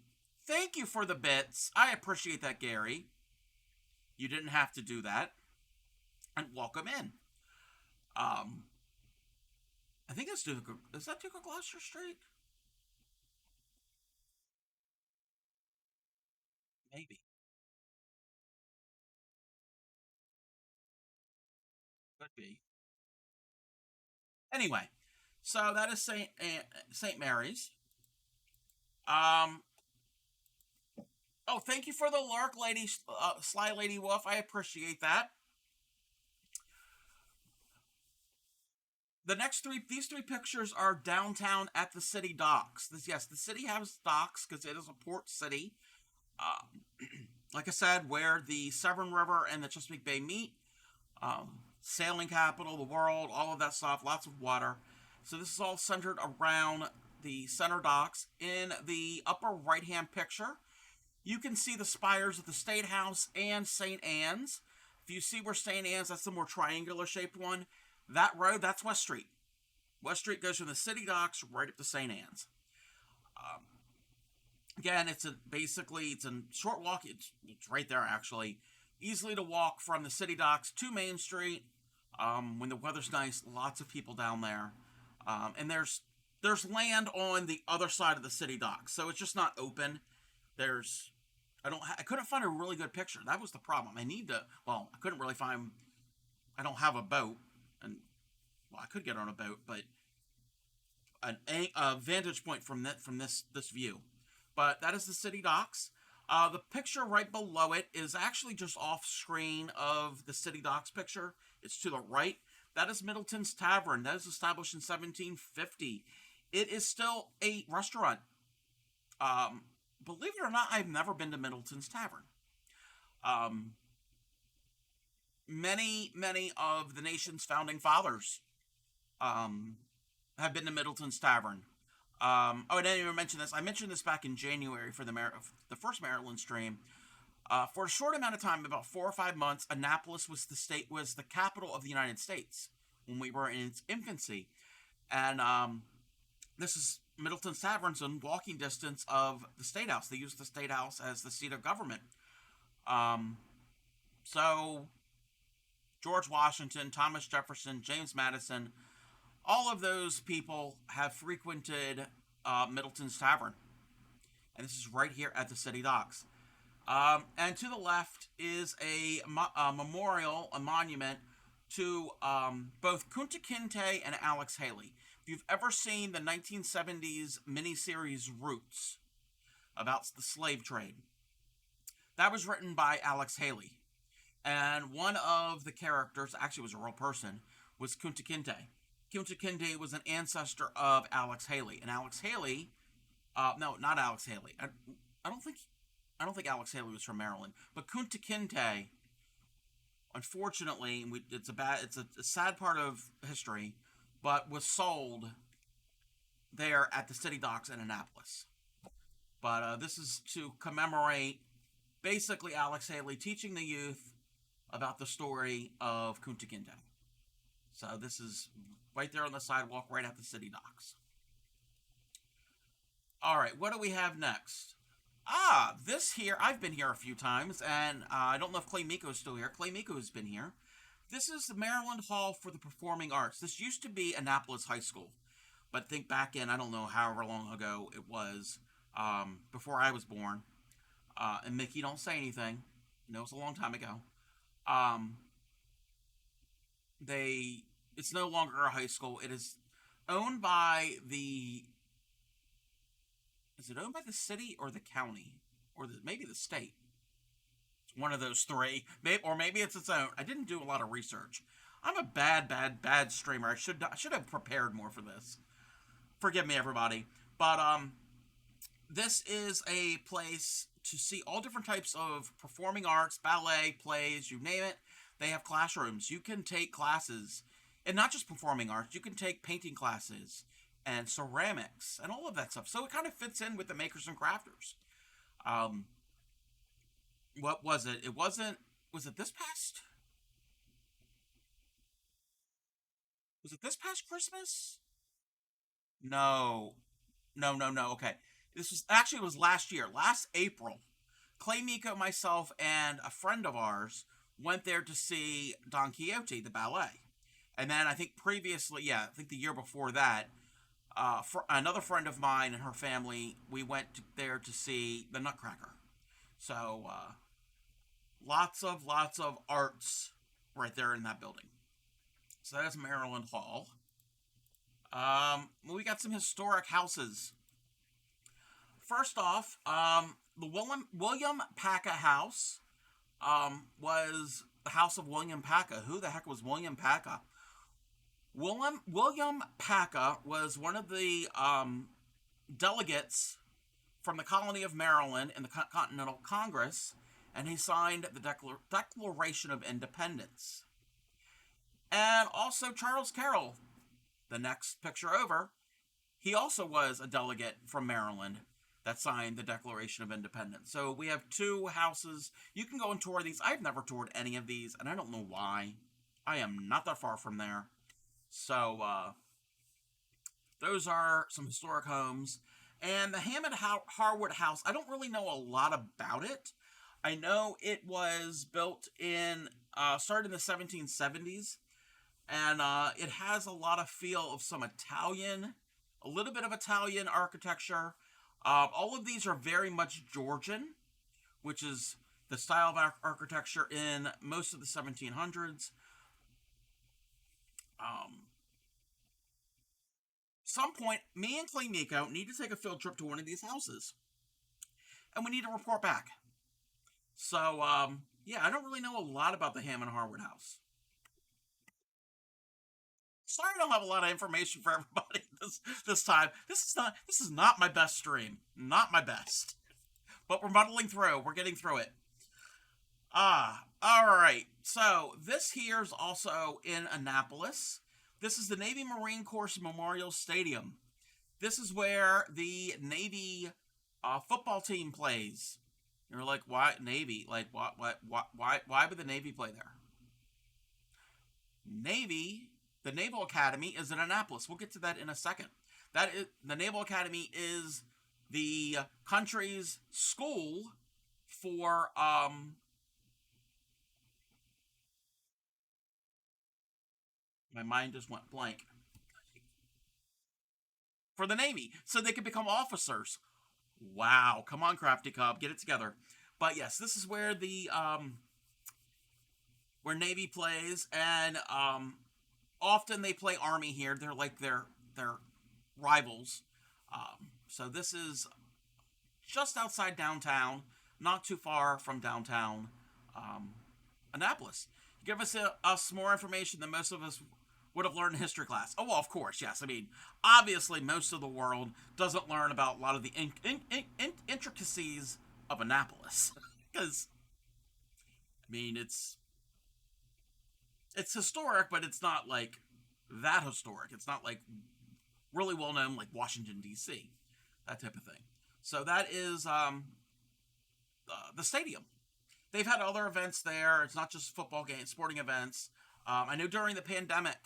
thank you for the bits. I appreciate that, Gary. You didn't have to do that. And welcome in. I think it's is that Duke of Gloucester Street? Maybe. Could be. Anyway, so that is St. Mary's. Um, oh, thank you for the lurk, lady, Sly Lady Wolf. I appreciate that. These three pictures are downtown at the city docks. Yes, the city has docks because it is a port city. Um, like I said, where the Severn River and the Chesapeake Bay meet. Sailing capital, the world, all of that stuff, lots of water. So this is all centered around the center docks. In the upper right hand picture, you can see the spires of the State House and St. Anne's. If you see where St. Anne's, that's the more triangular shaped one. That road, that's West Street. West Street goes from the city docks right up to St. Anne's. Um, Again, it's a short walk. It's right there actually, easily to walk from the city docks to Main Street. When the weather's nice, lots of people down there, and there's there's land on the other side of the city docks, so it's just not open. There's I couldn't find a really good picture. That was the problem. I couldn't really find. I don't have a boat, and well, I could get on a boat, but a vantage point from this view. But that is the city docks. The picture right below it is actually just off screen of the city docks picture. It's to the right. That is Middleton's Tavern. That is established in 1750. It is still a restaurant. Believe it or not, I've never been to Middleton's Tavern. Um, many of the nation's founding fathers um, have been to Middleton's Tavern. I didn't even mention this. I mentioned this back in January for the first Maryland stream. For a short amount of time, about 4 or 5 months, Annapolis was the capital of the United States when we were in its infancy, and this is Middleton's Tavern's in walking distance of the State House. They use the State House as the seat of government. So George Washington, Thomas Jefferson, James Madison, all of those people have frequented Middleton's Tavern, and this is right here at the city docks. And to the left is a memorial, a monument to both Kunta Kinte and Alex Haley. If you've ever seen the 1970s miniseries Roots about the slave trade, that was written by Alex Haley. And one of the characters, actually was a real person, was Kunta Kinte. Kunta Kinte was an ancestor of Alex Haley. And Alex Haley, no, not Alex Haley. I don't think Alex Haley was from Maryland. But Kunta Kinte, unfortunately, it's a sad part of history, but was sold there at the city docks in Annapolis. But this is to commemorate basically Alex Haley teaching the youth about the story of Kunta Kinte. So this is right there on the sidewalk, right at the city docks. All right, what do we have next? This here, I've been here a few times, and I don't know if Clay Miko is still here. Clay Miko has been here. This is the Maryland Hall for the Performing Arts. This used to be Annapolis High School, but think back in, I don't know however long ago it was, before I was born. And Mickey, don't say anything. I know it was a long time ago. Um, it's no longer a high school. It is owned by is it owned by the city or the county? Or maybe the state? It's one of those three. Or maybe it's its own. I didn't do a lot of research. I'm a bad streamer. I should have prepared more for this. Forgive me, everybody. But, this is a place to see all different types of performing arts, ballet, plays, you name it. They have classrooms. You can take classes. And not just performing arts. You can take painting classes and ceramics and all of that stuff. So it kind of fits in with the makers and crafters. What was it? Was it this past? Was it this past Christmas? No. No. Okay. It was last year, last April. Clay Miko, myself, and a friend of ours went there to see Don Quixote, the ballet. And then I think I think the year before that, for another friend of mine and her family, we went there to see the Nutcracker. So, lots of arts right there in that building. So that's Maryland Hall. We got some historic houses. First off, the William Paca House was the house of William Paca. Who the heck was William Paca? William Paca was one of the delegates from the colony of Maryland in the Continental Congress, and he signed the Declaration of Independence. And also Charles Carroll, the next picture over, he also was a delegate from Maryland that signed the Declaration of Independence. So we have two houses. You can go and tour these. I've never toured any of these, and I don't know why. I am not that far from there. So, those are some historic homes. And the Hammond Harwood House, I don't really know a lot about it. I know it was built started in the 1770s. And it has a lot of feel of some Italian a little bit of Italian architecture. All of these are very much Georgian, which is the style of architecture in most of the 1700s. Um, some point, me and Clay Miko need to take a field trip to one of these houses, and we need to report back. So, yeah, I don't really know a lot about the Hammond Harwood house. Sorry, I don't have a lot of information for everybody this time. This is not my best stream, not my best, but we're muddling through. We're getting through it. All right. So this here's also in Annapolis. This is the Navy Marine Corps Memorial Stadium. This is where the Navy football team plays. You're like, why Navy? Like, why would the Navy play there? Navy, the Naval Academy is in Annapolis. We'll get to that in a second. That is the Naval Academy is the country's school for my mind just went blank. For the Navy, so they could become officers. Wow, come on, Crafty Cub, get it together. But yes, this is where the where Navy plays, and often they play Army here. They're like their rivals. So this is just outside downtown, not too far from downtown Annapolis. Give us more information than most of us would have learned in history class. Oh, well, of course, yes. I mean, obviously, most of the world doesn't learn about a lot of the intricacies of Annapolis. Because, I mean, it's historic, but it's not like that historic. It's not like really well known like Washington D.C. That type of thing. So that is the stadium. They've had other events there. It's not just football games, sporting events. I know during the pandemic,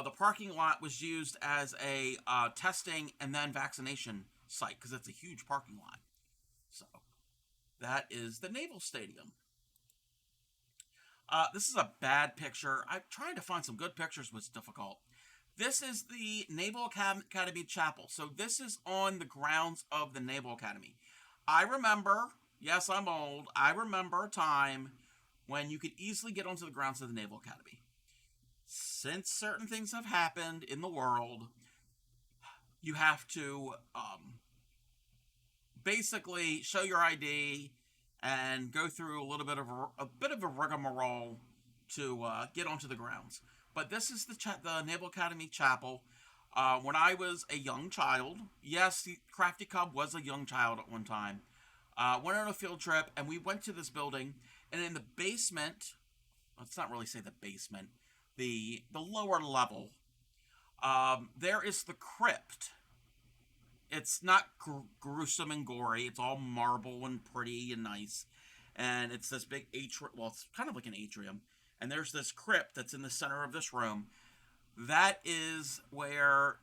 the parking lot was used as a testing and then vaccination site because it's a huge parking lot. So that is the Naval Stadium. This is a bad picture. I'm trying to find some good pictures was difficult. This is the Naval Academy Chapel. So this is on the grounds of the Naval Academy. I remember, yes, I'm old. I remember a time when you could easily get onto the grounds of the Naval Academy. Since certain things have happened in the world, you have to basically show your ID and go through a bit of a rigmarole to get onto the grounds. But this is the Naval Academy Chapel. When I was a young child, yes, Crafty Cub was a young child at one time. Went on a field trip, and we went to this building, and in the basement, let's not really say the basement, the lower level, there is the crypt. It's not gruesome and gory. It's all marble and pretty and nice. And it's this big atrium. Well, it's kind of like an atrium. And there's this crypt that's in the center of this room. That is where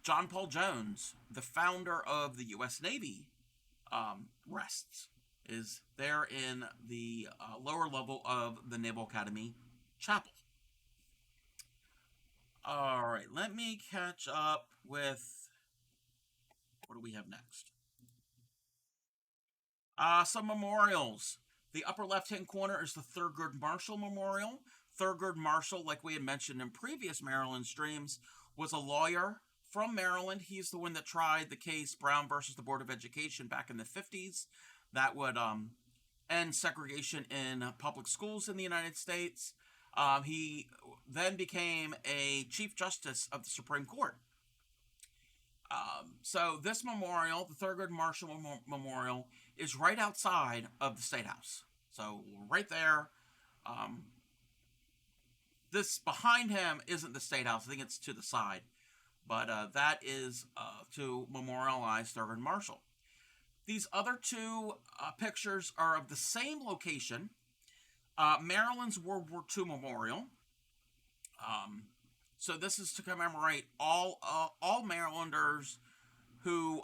John Paul Jones, the founder of the U.S. Navy, rests. Is there in the lower level of the Naval Academy Chapel. All right, let me catch up with what do we have next? Some memorials. The upper left-hand corner is the Thurgood Marshall Memorial. Thurgood Marshall, like we had mentioned in previous Maryland streams, was a lawyer from Maryland. He's the one that tried the case Brown versus the Board of Education back in the 50s. That would end segregation in public schools in the United States. He then became a Chief Justice of the Supreme Court. So this memorial, the Thurgood Marshall Memorial, is right outside of the State House. So right there. This behind him isn't the State House. I think it's to the side. But that is to memorialize Thurgood Marshall. These other two pictures are of the same location. Maryland's World War II Memorial. So this is to commemorate all Marylanders who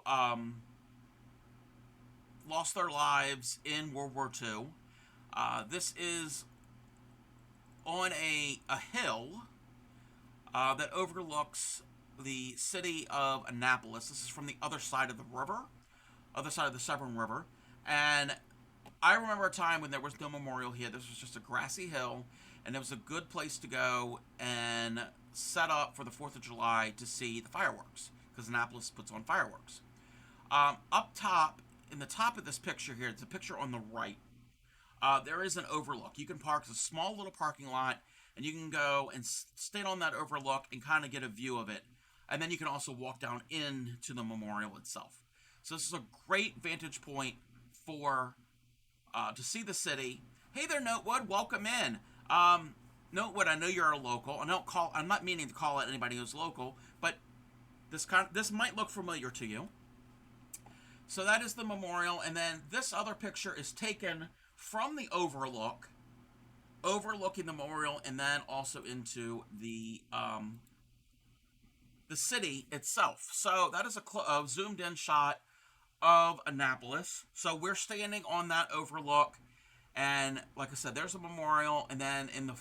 lost their lives in World War II. This is on a hill that overlooks the city of Annapolis. This is from the other side of the river, other side of the Severn River. And I remember a time when there was no memorial here. This was just a grassy hill, and it was a good place to go and set up for the 4th of July to see the fireworks, because Annapolis puts on fireworks. Up top, in the top of this picture here, it's a picture on the right. There is an overlook. You can park. It's a small little parking lot, and you can go and stand on that overlook and kind of get a view of it. And then you can also walk down into the memorial itself. So this is a great vantage point for to see the city. Hey there, Notewood. Welcome in. Notewood, I know you're a local. I'm not meaning to call out anybody who's local, but this might look familiar to you. So that is the memorial, and then this other picture is taken from the overlook, overlooking the memorial, and then also into the city itself. So that is a zoomed-in shot of Annapolis. So we're standing on that overlook, and like I said, there's a memorial, and then in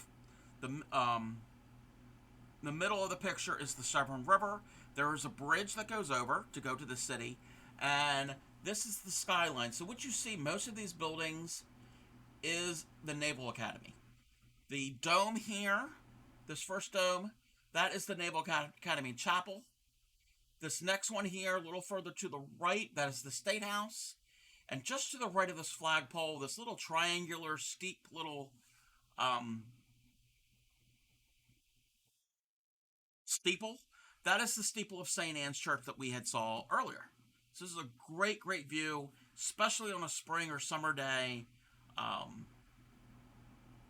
the middle of the picture is the Severn River. There is a bridge that goes over to go to the city, and this is the skyline. So what you see, most of these buildings is the Naval Academy. The dome here, this first dome, that is the Naval Academy Chapel. This next one here, a little further to the right, that is the State House. And just to the right of this flagpole, this little triangular, steep little steeple, that is the steeple of St. Anne's Church that we had saw earlier. So this is a great, great view, especially on a spring or summer day.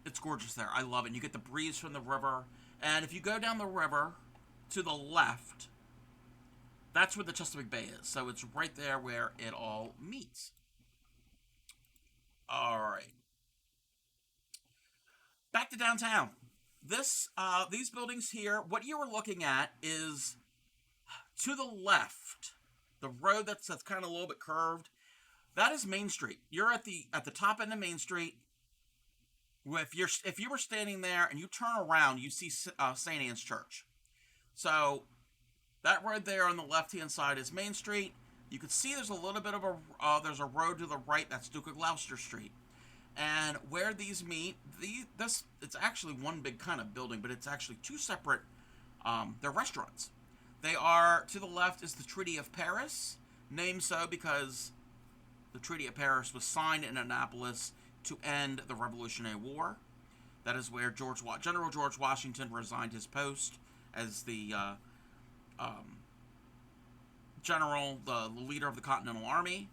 It's gorgeous there. I love it. And you get the breeze from the river. And if you go down the river to the left, that's where the Chesapeake Bay is. So it's right there where it all meets. All right. Back to downtown. These buildings here, what you were looking at is to the left, the road that's kind of a little bit curved. That is Main Street. You're at the top end of Main Street. If you were standing there and you turn around, you see St. Anne's Church. So that road there on the left-hand side is Main Street. You can see there's a little bit of there's a road to the right. That's Duke of Gloucester Street. And where these meet, it's actually one big kind of building, but it's actually two separate. They're restaurants. They are, to the left is the Treaty of Paris, named so because the Treaty of Paris was signed in Annapolis to end the Revolutionary War. That is where General George Washington resigned his post as the general, the leader of the Continental Army.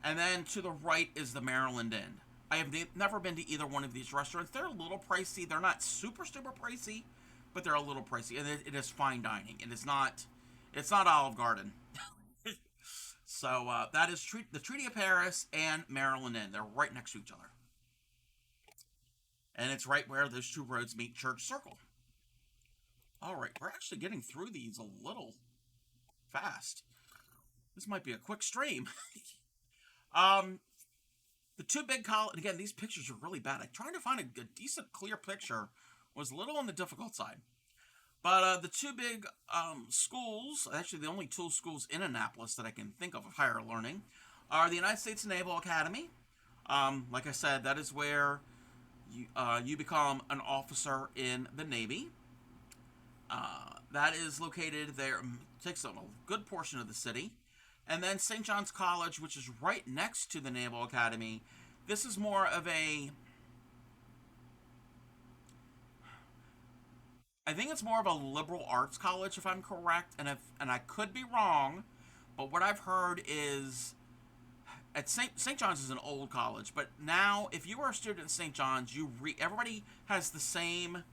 And then to the right is the Maryland Inn. I have never been to either one of these restaurants. They're a little pricey. They're not super pricey, but they're a little pricey. And it is fine dining. It's not Olive Garden. So that is the Treaty of Paris and Maryland Inn. They're right next to each other. And it's right where those two roads meet, Church Circle. All right, we're actually getting through these a little fast. This might be a quick stream. The two big colleges, again, these pictures are really bad. Trying to find a decent, clear picture was a little on the difficult side. But the two big schools, actually the only two schools in Annapolis that I can think of higher learning, are the United States Naval Academy. Like I said, that is where you become an officer in the Navy. That is located there, takes up a good portion of the city. And then St. John's College, which is right next to the Naval Academy. This is more of I think it's more of a liberal arts college, if I'm correct, and I could be wrong, but what I've heard is at St. John's is an old college, but now if you are a student at St. John's, everybody has the same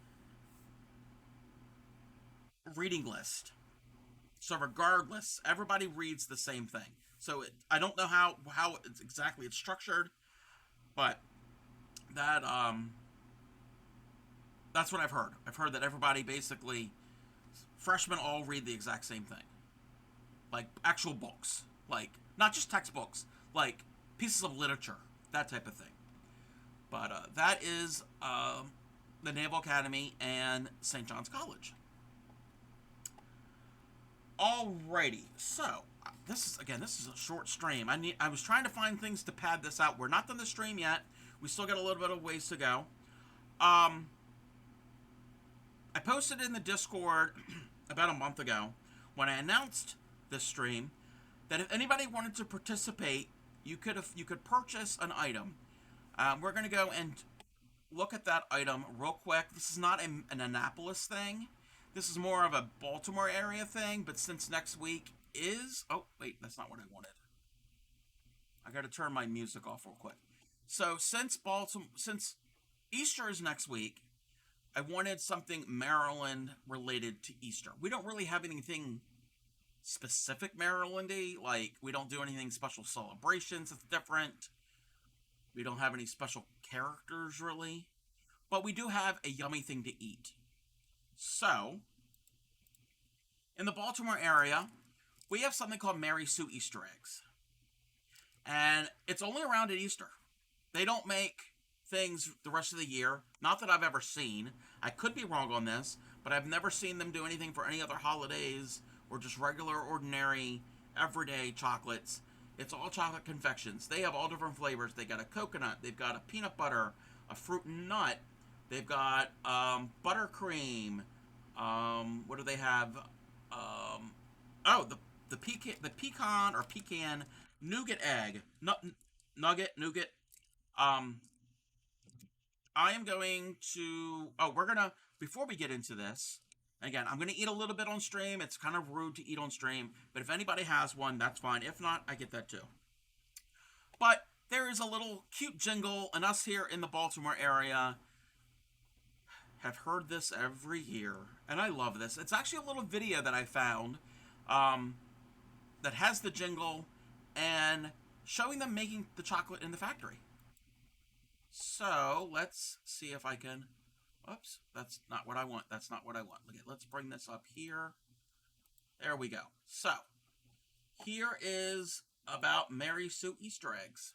reading list. So regardless, everybody reads the same thing. So I don't know how it's structured, but that's what I've heard. I've heard that everybody basically, freshmen all read the exact same thing. Like actual books. Like, not just textbooks. Like pieces of literature. That type of thing. But that is the Naval Academy and St. John's College. Alrighty, so this is a short stream. I was trying to find things to pad this out. We're not done the stream yet. We still got a little bit of ways to go. Um, I posted in the Discord about a month ago when I announced this stream that if anybody wanted to participate, you could purchase an item. We're gonna go and look at that item real quick. This is not an Annapolis thing. This is more of a Baltimore area thing, but since next week is... Oh, wait, that's not what I wanted. I gotta turn my music off real quick. So, since Easter is next week, I wanted something Maryland related to Easter. We don't really have anything specific Marylandy. Like, we don't do anything special celebrations. It's different. We don't have any special characters, really. But we do have a yummy thing to eat. So, in the Baltimore area, we have something called Mary Sue Easter eggs. And it's only around at Easter. They don't make things the rest of the year. Not that I've ever seen. I could be wrong on this, but I've never seen them do anything for any other holidays or just regular, ordinary, everyday chocolates. It's all chocolate confections. They have all different flavors. They got a coconut. They've got a peanut butter, a fruit and nut. They've got buttercream. What do they have? Oh, the pecan or pecan nougat egg. Nougat. Um, I am going to. Oh, we're gonna. Before we get into this, again, I'm gonna eat a little bit on stream. It's kind of rude to eat on stream, but if anybody has one, that's fine. If not, I get that too. But there is a little cute jingle, and us here in the Baltimore area have heard this every year, and I love this. It's actually a little video that I found um, that has the jingle and showing them making the chocolate in the factory. So let's see if I can. Oops, that's not what I want. That's not what I want. Okay, let's bring this up here. There we go. So here is about Mary Sue Easter eggs.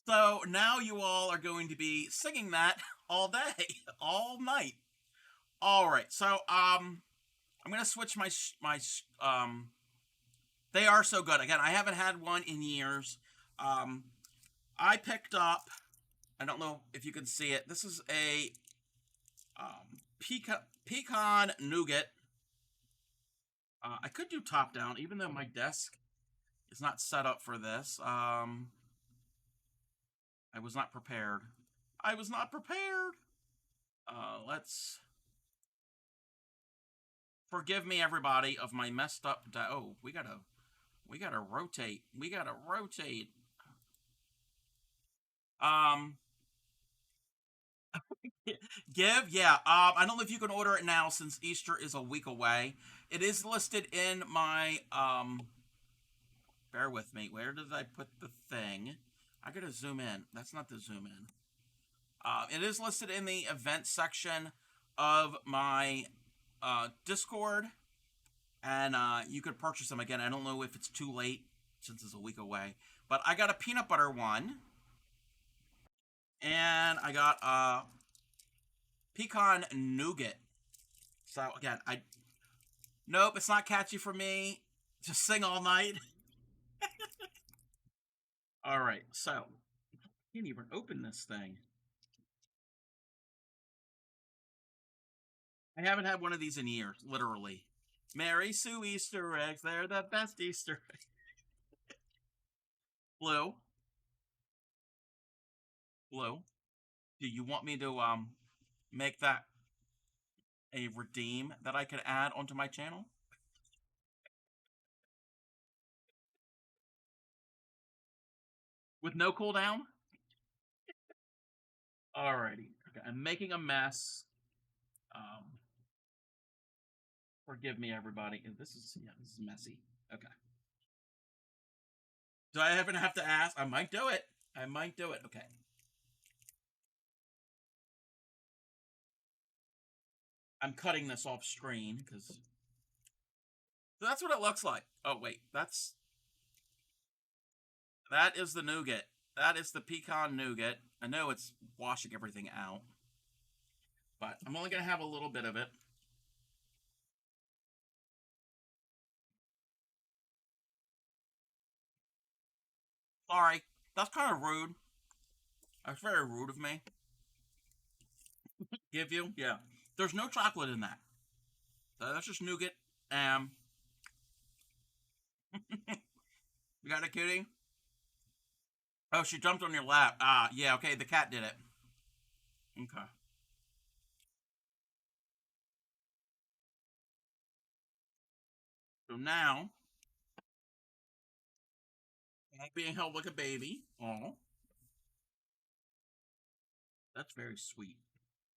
So now you all are going to be singing that all day, all night. All right. So I'm gonna switch my. They are so good. Again, I haven't had one in years. Um, I picked up. I don't know if you can see it. This is a pecan nougat. I could do top down, even though my desk is not set up for this. I was not prepared. I was not prepared. Let's forgive me, everybody, of my messed up. Oh, we gotta rotate. We gotta rotate. Um, yeah. I don't know if you can order it now since Easter is a week away. It is listed in my Bear with me. Where did I put the thing? I gotta zoom in. That's not the zoom in. It is listed in the event section of my Discord, and you could purchase them again. I don't know if it's too late since it's a week away, but I got a peanut butter one, and I got a pecan nougat. So again, I nope, it's not catchy for me. Just sing all night. All right, so I can't even open this thing. I haven't had one of these in years, literally. Mary Sue Easter eggs, they're the best Easter eggs. Blue, Blue, do you want me to make that a redeem that I could add onto my channel? With no cooldown? Alrighty. Okay, I'm making a mess. Um, Forgive me, everybody. This is messy. Okay. Do I even have to ask? I might do it. I might do it. Okay. I'm cutting this off screen because so that's what it looks like. Oh wait, that is the nougat. That is the pecan nougat. I know it's washing everything out, but I'm only gonna have a little bit of it. Sorry, that's kind of rude. That's very rude of me. Give you? Yeah. There's no chocolate in that. That's just nougat. You got a kitty? Oh, she jumped on your lap. Ah, yeah. Okay, the cat did it. Okay. So now I'm being held like a baby. Oh, that's very sweet.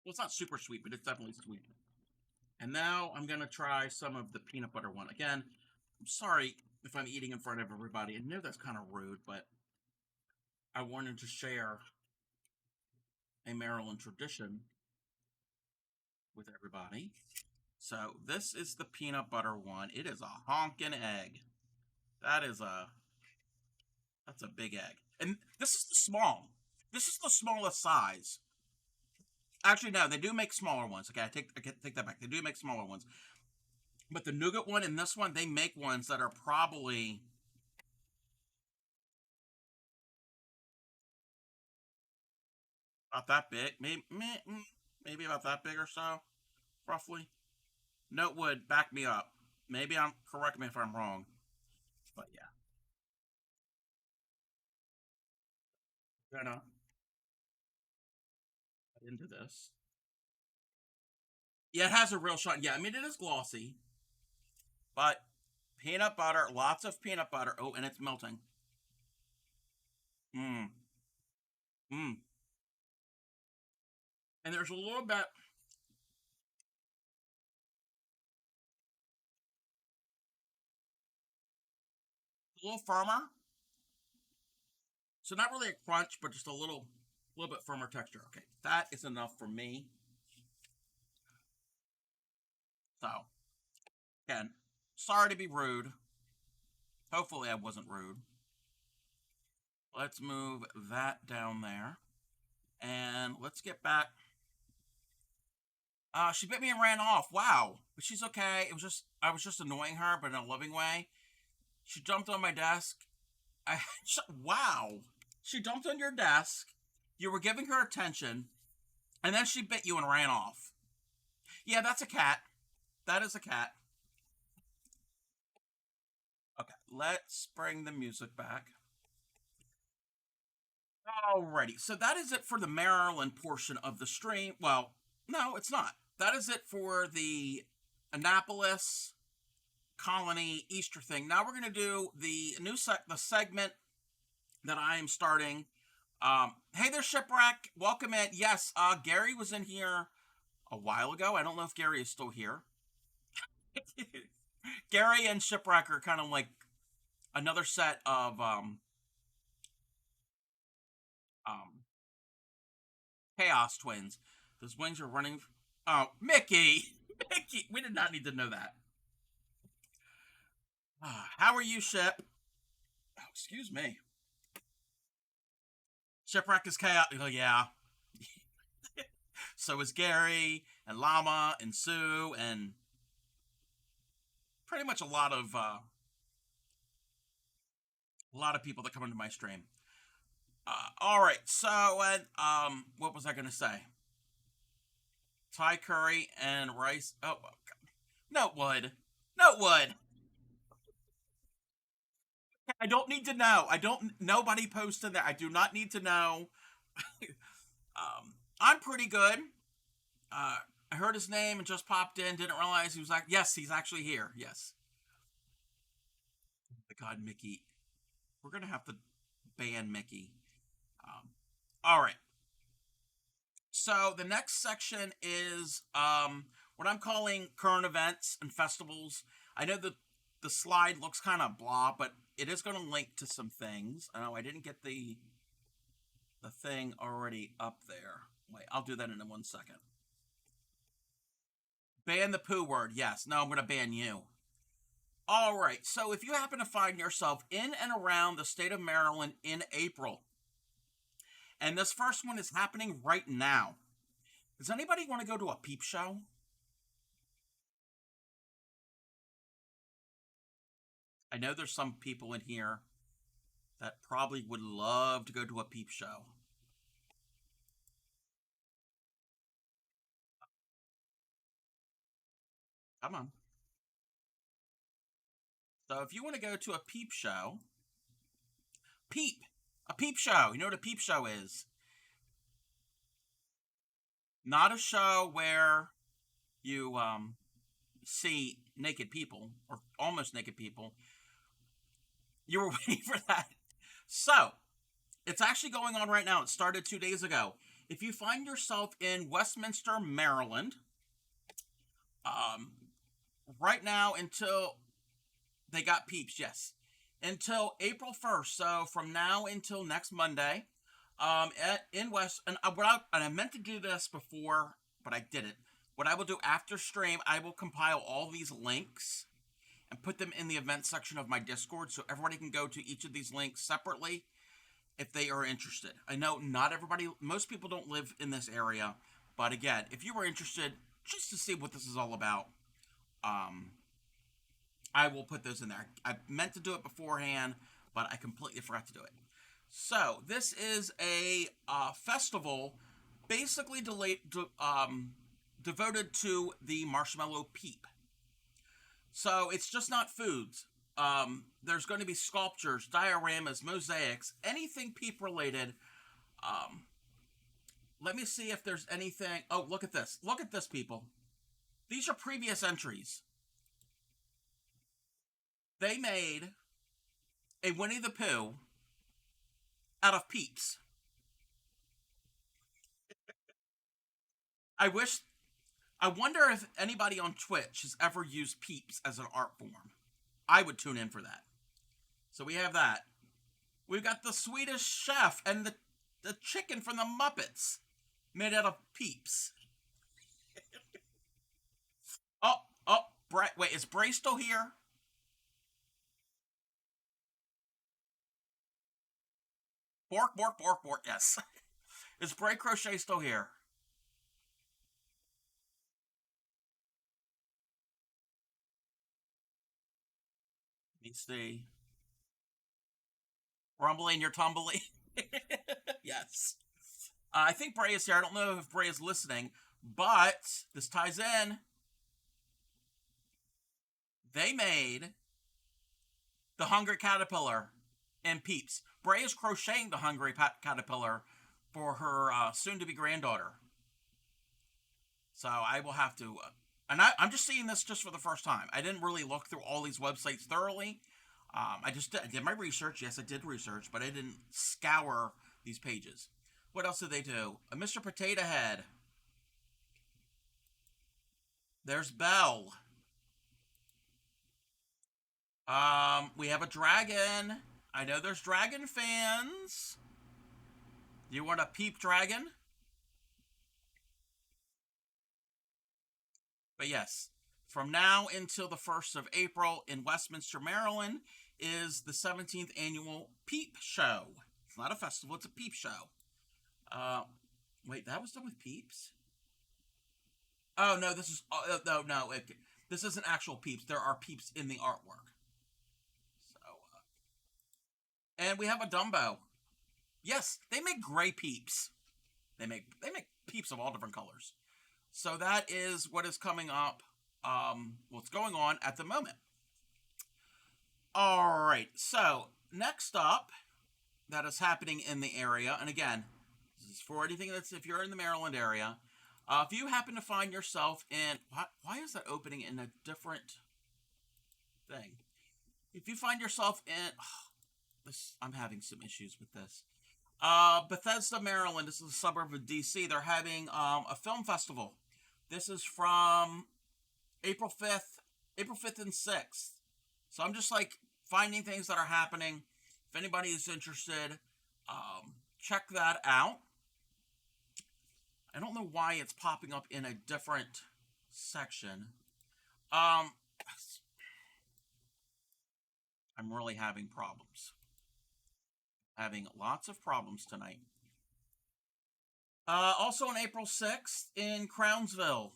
Well, it's not super sweet, but it's definitely sweet. And now I'm gonna try some of the peanut butter one. Again, I'm sorry if I'm eating in front of everybody. I know that's kind of rude, but I wanted to share a Maryland tradition with everybody. So this is the peanut butter one. It is a honkin' egg. That is a that's a big egg. And this is the small. This is the smallest size. Actually, no, they do make smaller ones. Okay, I take that back. They do make smaller ones. But the nougat one and this one, they make ones that are probably about that big. Maybe about that big or so, roughly. Note would back me up. Maybe I'm correct me if I'm wrong. But yeah. Gonna get into this. Yeah, it has a real shine. Yeah, I mean it is glossy, but peanut butter, lots of peanut butter. Oh, and it's melting. Mmm. Mmm. And there's a little bit, a little firmer. So not really a crunch, but just a little bit firmer texture. Okay, that is enough for me. So again, sorry to be rude. Hopefully I wasn't rude. Let's move that down there. And let's get back. She bit me and ran off. Wow. But she's okay. I was just annoying her, but in a loving way. She jumped on my desk. I wow. She jumped on your desk. You were giving her attention, and then she bit you and ran off. Yeah, that's a cat. That is a cat. Okay, let's bring the music back. Alrighty, so that is it for the Maryland portion of the stream. Well, no, it's not. That is it for the Annapolis Colony Easter thing. Now we're gonna do the segment that I am starting. Hey there, Shipwreck. Welcome in. Yes, Gary was in here a while ago. I don't know if Gary is still here. Gary and Shipwreck are kind of like another set of um, chaos twins. Those wings are running. Oh, Mickey! Mickey! We did not need to know that. How are you, Ship? Oh, excuse me. Shipwreck is chaos. Oh, yeah. So is Gary and Llama and Sue and pretty much a lot of people that come into my stream. All right. So, what was I gonna say? Thai curry and rice. Oh, no, it would. No, it would. I don't need to know. I don't. Nobody posted that. I do not need to know. I'm pretty good. I heard his name and just popped in. Didn't realize he was like. Yes, he's actually here. Yes. The God, Mickey. We're gonna have to ban Mickey. Um, all right. So the next section is what I'm calling current events and festivals. I know the slide looks kind of blah, but it is going to link to some things. Oh, I didn't get the thing already up there. Wait, I'll do that in 1 second. Ban the poo word. Yes. No, I'm going to ban you. All right. So if you happen to find yourself in and around the state of Maryland in April, and this first one is happening right now, does anybody want to go to a peep show? I know there's some people in here that probably would love to go to a peep show. Come on. So if you want to go to a peep show, peep, a peep show. You know what a peep show is? Not a show where you see naked people or almost naked people. You were waiting for that. So it's actually going on right now. It started 2 days ago. If you find yourself in Westminster, Maryland, um, right now until they got peeps, yes, until April 1st. So from now until next Monday, in West, and I meant to do this before, but I didn't. What I will do after stream, I will compile all these links and put them in the event section of my Discord, so everybody can go to each of these links separately if they are interested. I know not everybody, most people don't live in this area, but again, if you were interested, just to see what this is all about, um, I will put those in there. I meant to do it beforehand, but I completely forgot to do it. So this is a festival, basically devoted to the marshmallow peep. So it's just not foods. There's going to be sculptures, dioramas, mosaics, anything peep related. Um, Let me see if there's anything. Oh, look at this. Look at this, people. These are previous entries. They made a Winnie the Pooh out of peeps. I wish. I wonder if anybody on Twitch has ever used peeps as an art form. I would tune in for that. So we have that. We've got the Swedish chef and the chicken from the Muppets made out of peeps. Oh, oh, wait, is Bray still here? Bork, bork, bork, bork. Yes. Is Bray Crochet still here? Let me see. Rumbling, you're tumbling. Yes. I think Bray is here. I don't know if Bray is listening, but this ties in. They made the Hungry Caterpillar and Peeps. Bray is crocheting the Hungry Caterpillar for her soon-to-be granddaughter. So I will have to. I'm just seeing this just for the first time. I didn't really look through all these websites thoroughly. I did my research. Yes, I did research, but I didn't scour these pages. What else did they do? Mr. Potato Head. There's Belle. We have a dragon. I know there's dragon fans. You want a peep dragon? But yes, from now until the 1st of April in Westminster, Maryland, is the 17th annual Peep Show. It's not a festival, it's a peep show. Uh, Wait, that was done with peeps? Oh, no, this is. No. This isn't actual peeps. There are peeps in the artwork. So, and we have a Dumbo. Yes, they make gray peeps. They make peeps of all different colors. So that is what is coming up. what's going on at the moment. All right, so next up, that is happening in the area, and again, this is for anything that's if you're in the Maryland area. If you happen to find yourself in, why is that opening in a different thing? If you find yourself in, this, I'm having some issues with this. Bethesda, Maryland. This is a suburb of DC. They're having a film festival. This is from April 5th, April 5th and 6th. So I'm just like finding things that are happening. If anybody is interested, check that out. I don't know why it's popping up in a different section. Um, I'm really having problems. Having lots of problems tonight. Also on April 6th in Crownsville,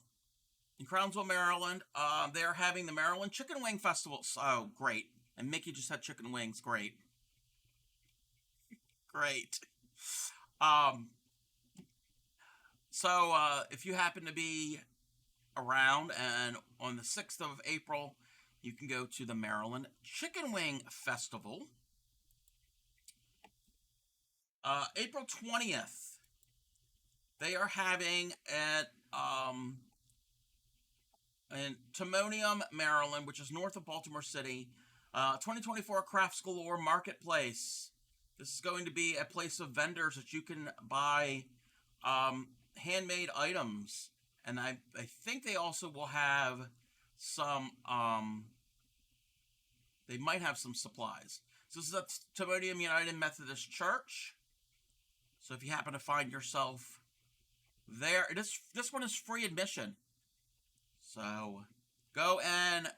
Maryland, they're having the Maryland Chicken Wing Festival. Oh, great. And Mickey just had chicken wings. Great. Great. Um, so if you happen to be around and on the 6th of April, you can go to the Maryland Chicken Wing Festival. April 20th, they are having at in Timonium, Maryland, which is north of Baltimore City, 2024 Crafts Galore Marketplace. This is going to be a place of vendors that you can buy handmade items. And I think they also will have some, they might have some supplies. So this is at Timonium United Methodist Church. So if you happen to find yourself there, this one is free admission. So go and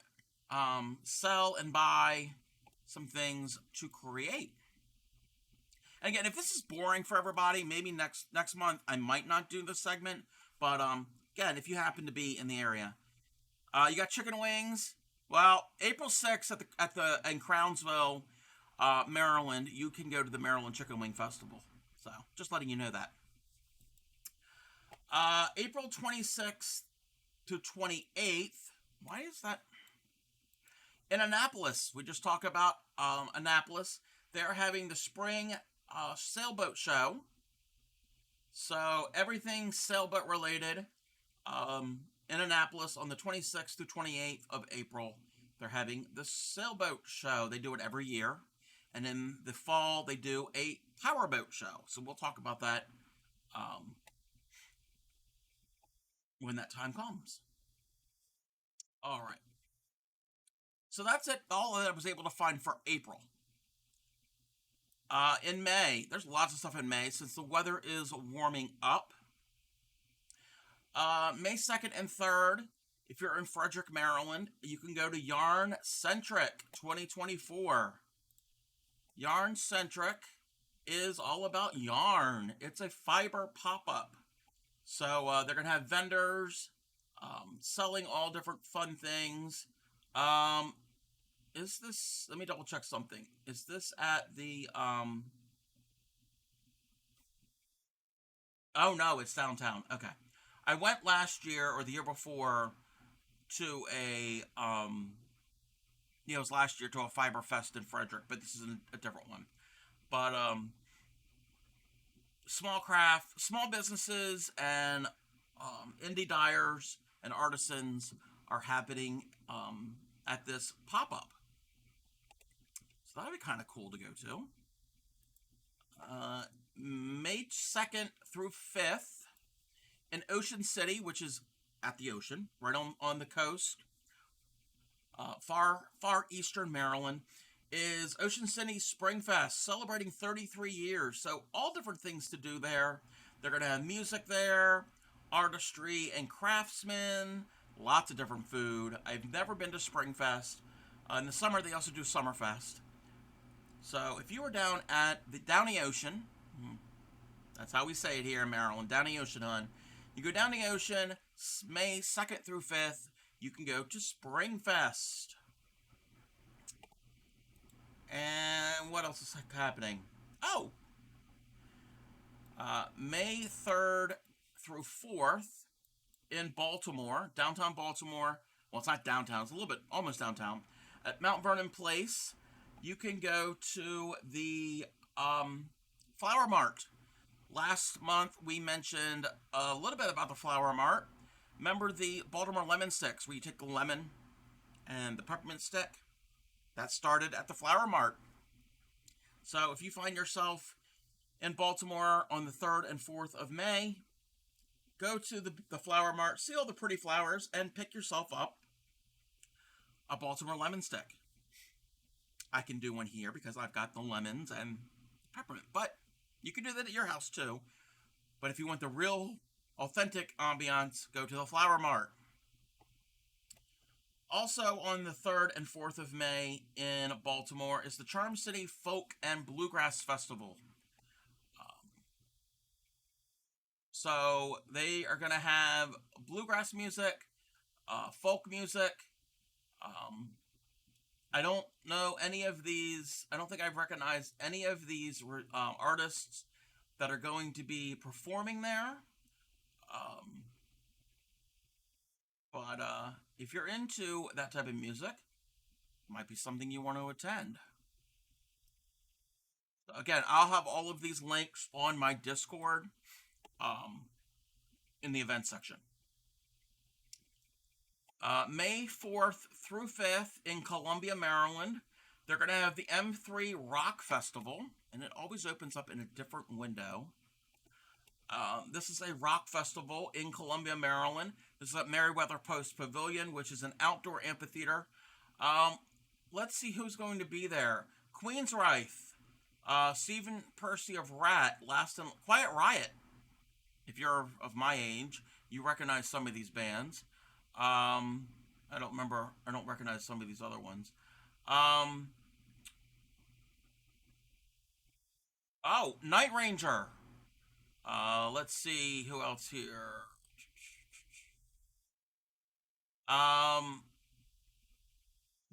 sell and buy some things to create. And again, if this is boring for everybody, maybe next month I might not do this segment. But again, if you happen to be in the area, you got chicken wings. Well, April 6th at the in Crownsville, Maryland, you can go to the Maryland Chicken Wing Festival. So just letting you know that. April 26th to 28th. Why is that? In Annapolis, we just talked about Annapolis. They're having the spring sailboat show. So everything sailboat related in Annapolis on the 26th to 28th of April. They're having the sailboat show. They do it every year. And in the fall, they do a powerboat show. So we'll talk about that when that time comes. All right. So that's it. All that I was able to find for April. In May, there's lots of stuff in May since the weather is warming up. May 2nd and 3rd, if you're in Frederick, Maryland, you can go to Yarn Centric 2024. Yarn Centric is all about yarn. It's a fiber pop-up. So they're going to have vendors selling all different fun things. Is this, let me double check something. Is this at the, oh no, it's downtown. Okay. I went last year or the year before to it was last year to a Fiber Fest in Frederick, but this is a different one. But, small businesses and indie dyers and artisans are happening at this pop-up. So that'd be kind of cool to go to. May 2nd through 5th in Ocean City, which is at the ocean, right on the coast, far eastern Maryland, is Ocean City Spring Fest, celebrating 33 years. So all different things to do there. They're going to have music there, artistry and craftsmen, lots of different food. I've never been to Spring Fest. In the summer, they also do Summerfest. So if you were down at the Downey Ocean, that's how we say it here in Maryland, Downey Ocean, hon. You go down the ocean, May 2nd through 5th, you can go to Springfest. And what else is happening? Oh! May 3rd through 4th in Baltimore, downtown Baltimore, Well, it's not downtown. It's a little bit almost downtown. At Mount Vernon Place, you can go to the Flower Mart. Last month we mentioned a little bit about the Flower Mart. Remember the Baltimore lemon sticks where you take the lemon and the peppermint stick? That started at the Flower Mart. So if you find yourself in Baltimore on the 3rd and 4th of May, go to the Flower Mart, see all the pretty flowers, and pick yourself up a Baltimore lemon stick. I can do one here because I've got the lemons and peppermint, but you can do that at your house too. But if you want the real authentic ambiance, go to the Flower Mart. Also on the 3rd and 4th of May in Baltimore is the Charm City Folk and Bluegrass Festival. So they are going to have bluegrass music, folk music. I don't know any of these. I don't think I've recognized any of these artists that are going to be performing there. Um, but if you're into that type of music, it might be something you want to attend. Again, I'll have all of these links on my Discord um, in the event section. May 4th through 5th in Columbia, Maryland, they're going to have the M3 Rock Festival, and it always opens up in a different window. This is a rock festival in Columbia, Maryland. This is at Meriwether Post Pavilion, which is an outdoor amphitheater. Let's see who's going to be there. Queensryche, Stephen Percy of Rat, Last and Quiet Riot. If you're of my age, you recognize some of these bands. I don't remember. I don't recognize some of these other ones. Um, Night Ranger. Let's see who else here. Um,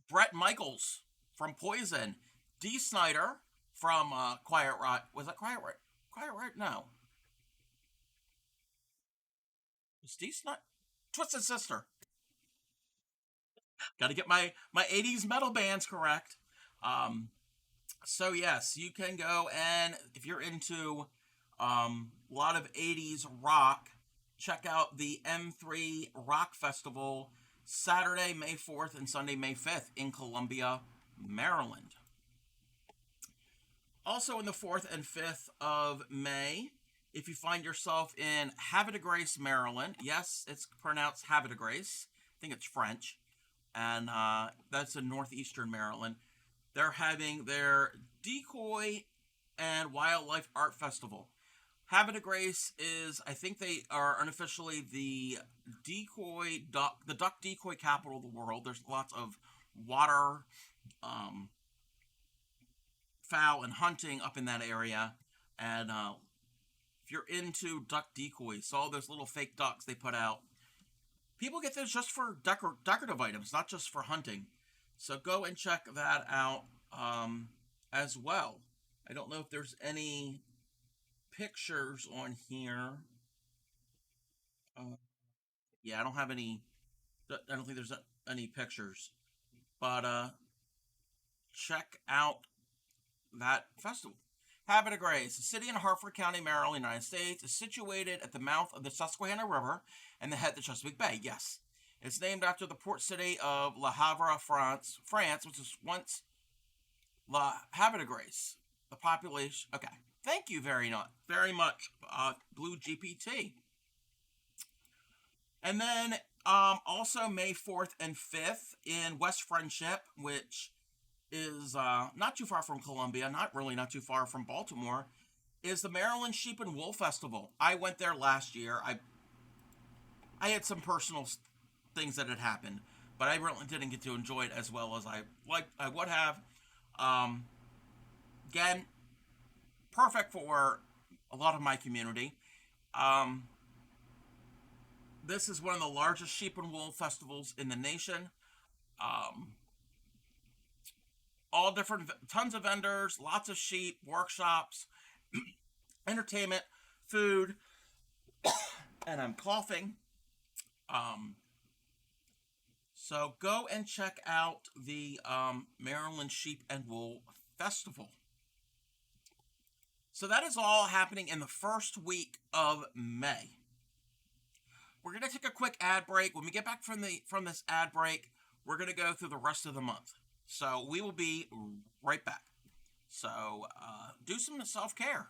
Brett Michaels from Poison. Dee Snider from Quiet Riot. Was that Quiet Riot? Quiet Riot? No. Was Dee Snider? Twisted Sister. Got to get my 80s metal bands correct. So yes, you can go, and if you're into a lot of 80s rock, check out the M3 Rock Festival Saturday, May 4th and Sunday, May 5th in Columbia, Maryland. Also in the 4th and 5th of May, if you find yourself in Havre de Grace, Maryland, yes, it's pronounced Havre de Grace. I think it's French. And that's in northeastern Maryland. They're having their Decoy and Wildlife Art Festival. Havre de Grace is, I think they are unofficially the duck decoy capital of the world. There's lots of water, fowl, and hunting up in that area. And if you're into duck decoys, all those little fake ducks they put out, people get those just for decorative items, not just for hunting. So go and check that out as well. I don't know if there's any pictures on here. Yeah, I don't have any. I don't think there's any pictures. But check out that festival. Havre de Grace, a city in Harford County, Maryland, United States, is situated at the mouth of the Susquehanna River and the head of the Chesapeake Bay. Yes. It's named after the port city of Le Havre, France, which was once La Havre de Grace. The population. Okay. Thank you very much, Blue GPT. And then also May 4th and 5th in West Friendship, which is not too far from Columbia, not too far from Baltimore, is the Maryland Sheep and Wool Festival. I went there last year. I had some personal things that had happened, but I really didn't get to enjoy it as well as I would have. Again, perfect for a lot of my community. This is one of the largest sheep and wool festivals in the nation. All different, tons of vendors, lots of sheep, workshops, entertainment, food, and I'm coughing. So go and check out the Maryland Sheep and Wool Festival. So that is all happening in the first week of May. We're gonna take a quick ad break. When we get back from this ad break, we're gonna go through the rest of the month. So we will be right back. So do some self care.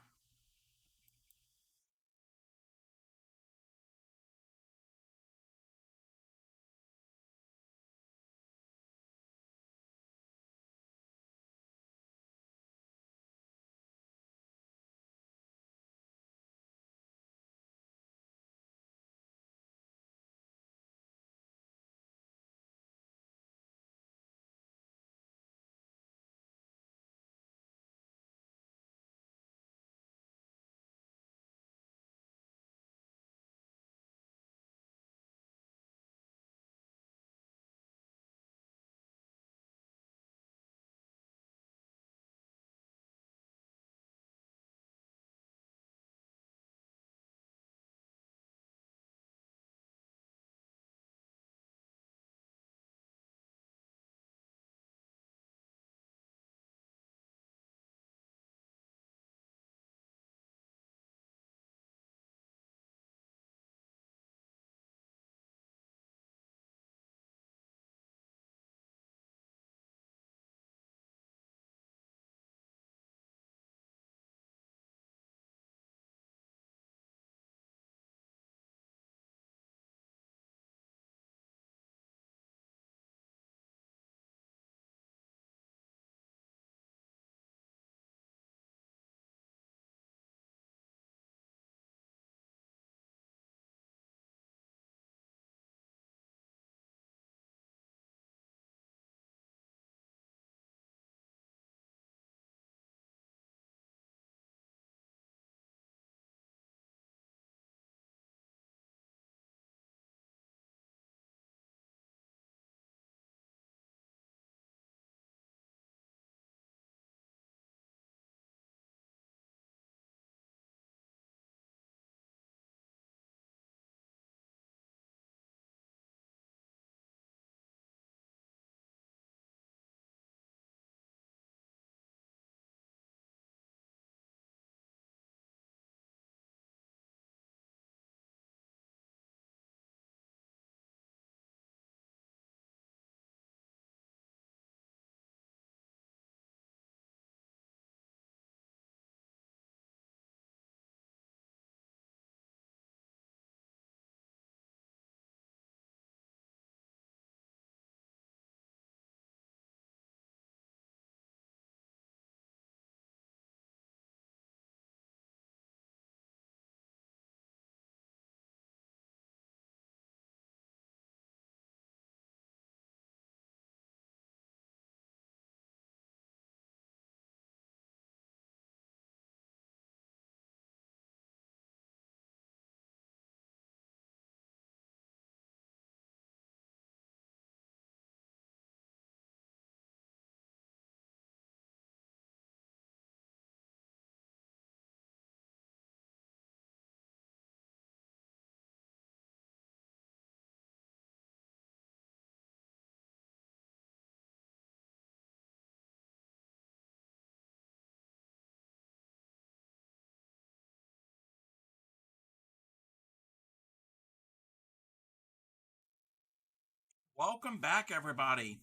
Welcome back, everybody.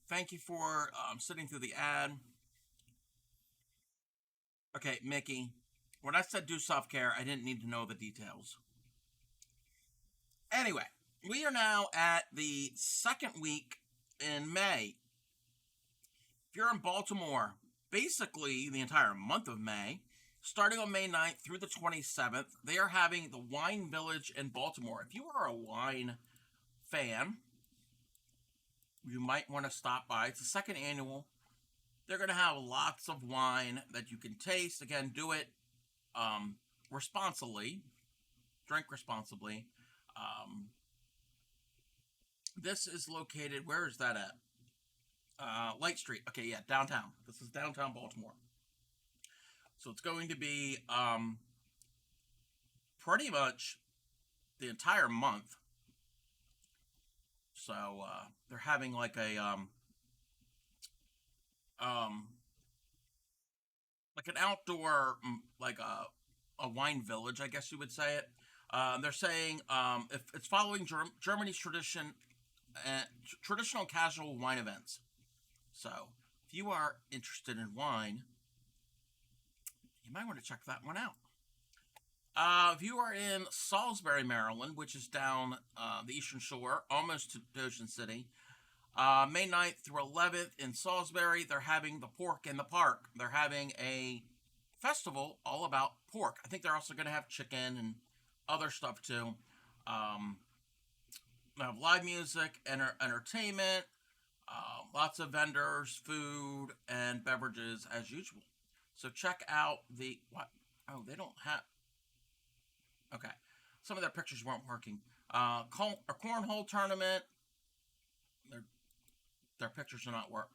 Thank you for sitting through the ad. Okay, Mickey, when I said do self care, I didn't need to know the details. Anyway, we are now at the second week in May. If you're in Baltimore, basically the entire month of May, starting on May 9th through the 27th, they are having the Wine Village in Baltimore. If you are a wine fan, you might want to stop by. It's the second annual. They're going to have lots of wine that you can taste. Again, do it um, responsibly, drink responsibly. Um, this is located, where is that at? Light Street. Okay, yeah, downtown. This is downtown Baltimore. So it's going to be pretty much the entire month. So they're having um like an outdoor like a wine village, I guess you would say it. They're saying if it's following Germany's traditional casual wine events. So if you are interested in wine, you might want to check that one out. If you are in Salisbury, Maryland, which is down the Eastern Shore, almost to Ocean City, May 9th through 11th in Salisbury, they're having the Pork in the Park. They're having a festival all about pork. I think they're also going to have chicken and other stuff too. Um, they have live music, entertainment, lots of vendors, food, and beverages as usual. So check out the what? Oh, they don't have. Okay, some of their pictures weren't working. A cornhole tournament. Their their pictures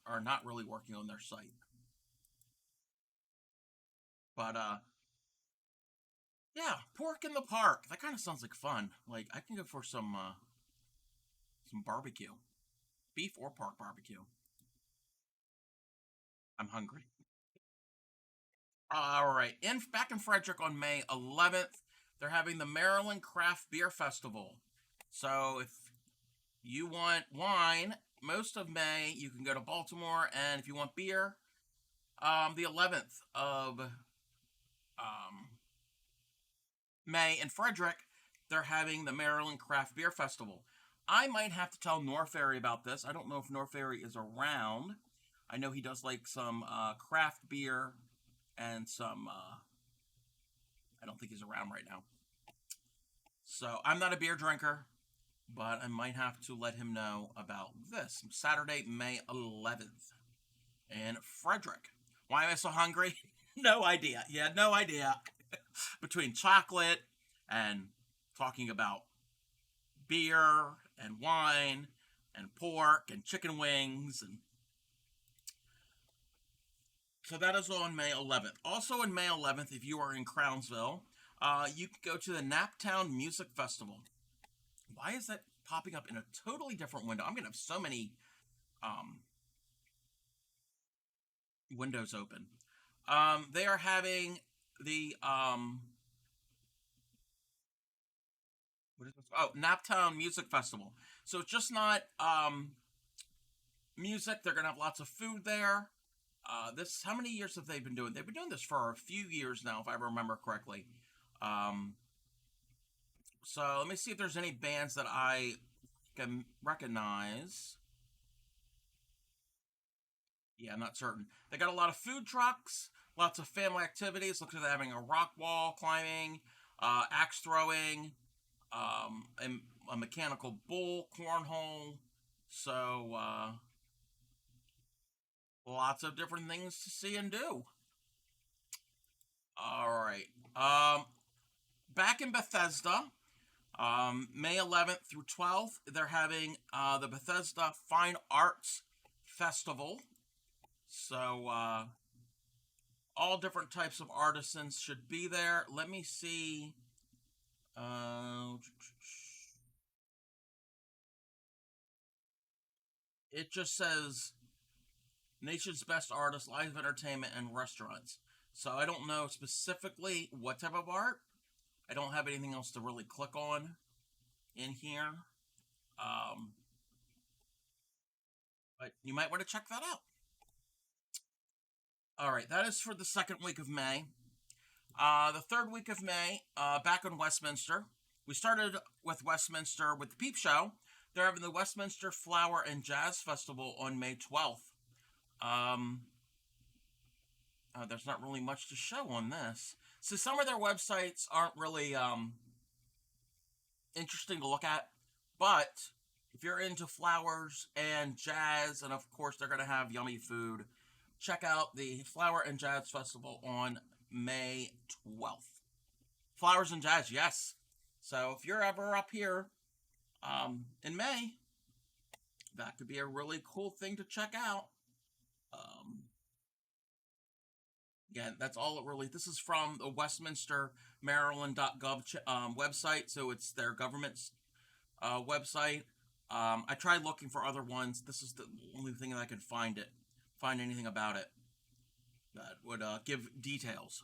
are not really working on their site. But yeah, pork in the park. That kind of sounds like fun. Like I can go for some barbecue, beef or pork barbecue. I'm hungry. All right, in back in Frederick on May 11th, they're having the Maryland Craft Beer Festival. So if you want wine, most of May you can go to Baltimore, and if you want beer, the 11th of May in Frederick, they're having the Maryland Craft Beer Festival. I might have to tell North about this. I don't know if North is around. I know he does like some craft beer and some. I don't think he's around right now. So I'm not a beer drinker, but I might have to let him know about this Saturday, May 11th in Frederick. Why am I so hungry? No idea. Yeah, no idea. Between chocolate and talking about beer and wine and pork and chicken wings and so that is on May 11th. Also on May 11th, if you are in Crownsville, you can go to the Naptown Music Festival. Why is that popping up in a totally different window? I'm gonna have so many um, windows open. They are having the what is this? Oh, Naptown Music Festival. So it's just not music. They're gonna have lots of food there. This how many years have they been doing? They've been doing this for a few years now, if I remember correctly. Um, so let me see if there's any bands that I can recognize. Yeah, I'm not certain. They got a lot of food trucks, lots of family activities. Looks like they're having a rock wall climbing, axe throwing, and a mechanical bull, cornhole. So lots of different things to see and do. All right. Back in Bethesda, May 11th through 12th, they're having the Bethesda Fine Arts Festival. So all different types of artisans should be there. Let me see. Uh, it just says nation's best artists, live entertainment, and restaurants. So I don't know specifically what type of art. I don't have anything else to really click on in here. Um, but you might want to check that out. All right, that is for the second week of May. The third week of May, back in Westminster. We started with Westminster with the Peep Show. They're having the Westminster Flower and Jazz Festival on May 12th. Um, there's not really much to show on this. So some of their websites aren't really interesting to look at, but if you're into flowers and jazz, and of course they're going to have yummy food, check out the Flower and Jazz Festival on May 12th. Flowers and Jazz, yes. So if you're ever up here in May, that could be a really cool thing to check out. Um, Again, that's all it really. This is from the Westminster Maryland.gov website, so it's their government's website. I tried looking for other ones. This is the only thing that I could find anything about it that would give details.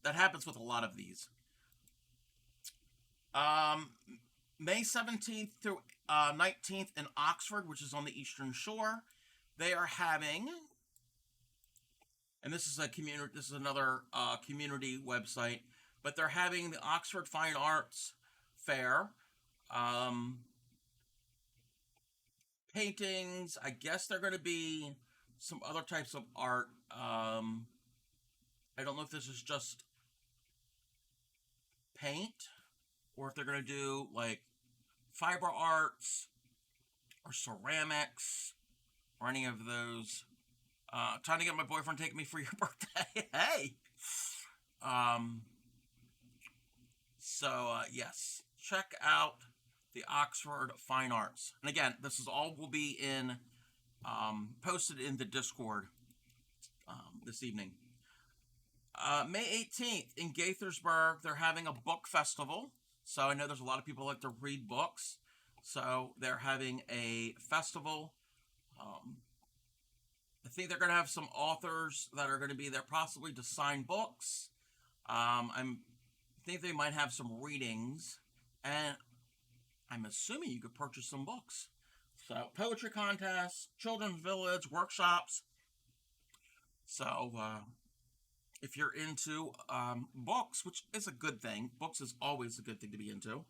That happens with a lot of these. Um, May 17th through 19th in Oxford, which is on the Eastern Shore, they are having, and this is a community. This is another community website, but they're having the Oxford Fine Arts Fair. Um, Paintings. I guess they're going to be some other types of art. I don't know if this is just paint or if they're going to do like fiber arts or ceramics or any of those. Trying to get my boyfriend to take me for your birthday. Hey. Um. Yes, check out the Oxford Fine Arts. And again, this is all will be in posted in the Discord this evening. May 18th in Gaithersburg, they're having a book festival. So I know there's a lot of people who like to read books. So they're having a festival. Um, I think they're going to have some authors that are going to be there possibly to sign books. I think they might have some readings. And I'm assuming you could purchase some books. So poetry contests, children's village, workshops. So if you're into books, which is a good thing, books is always a good thing to be into.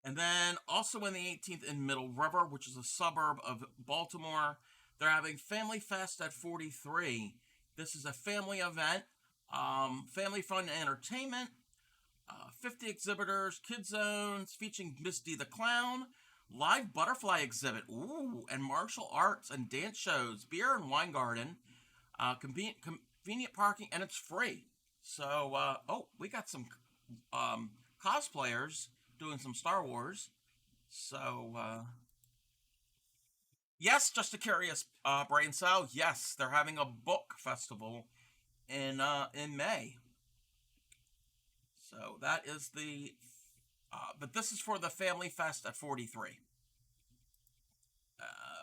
And then also in the 18th in Middle River, which is a suburb of Baltimore, they're having Family Fest at 43. This is a family event, family fun and entertainment, 50 exhibitors, kid zones featuring Misty the Clown, live butterfly exhibit, ooh, and martial arts and dance shows, beer and wine garden, convenient parking, and it's free. So, we got some cosplayers doing some Star Wars. So, yes, just a curious brain cell. Yes, they're having a book festival in May. So that is the. But this is for the Family Fest at 43.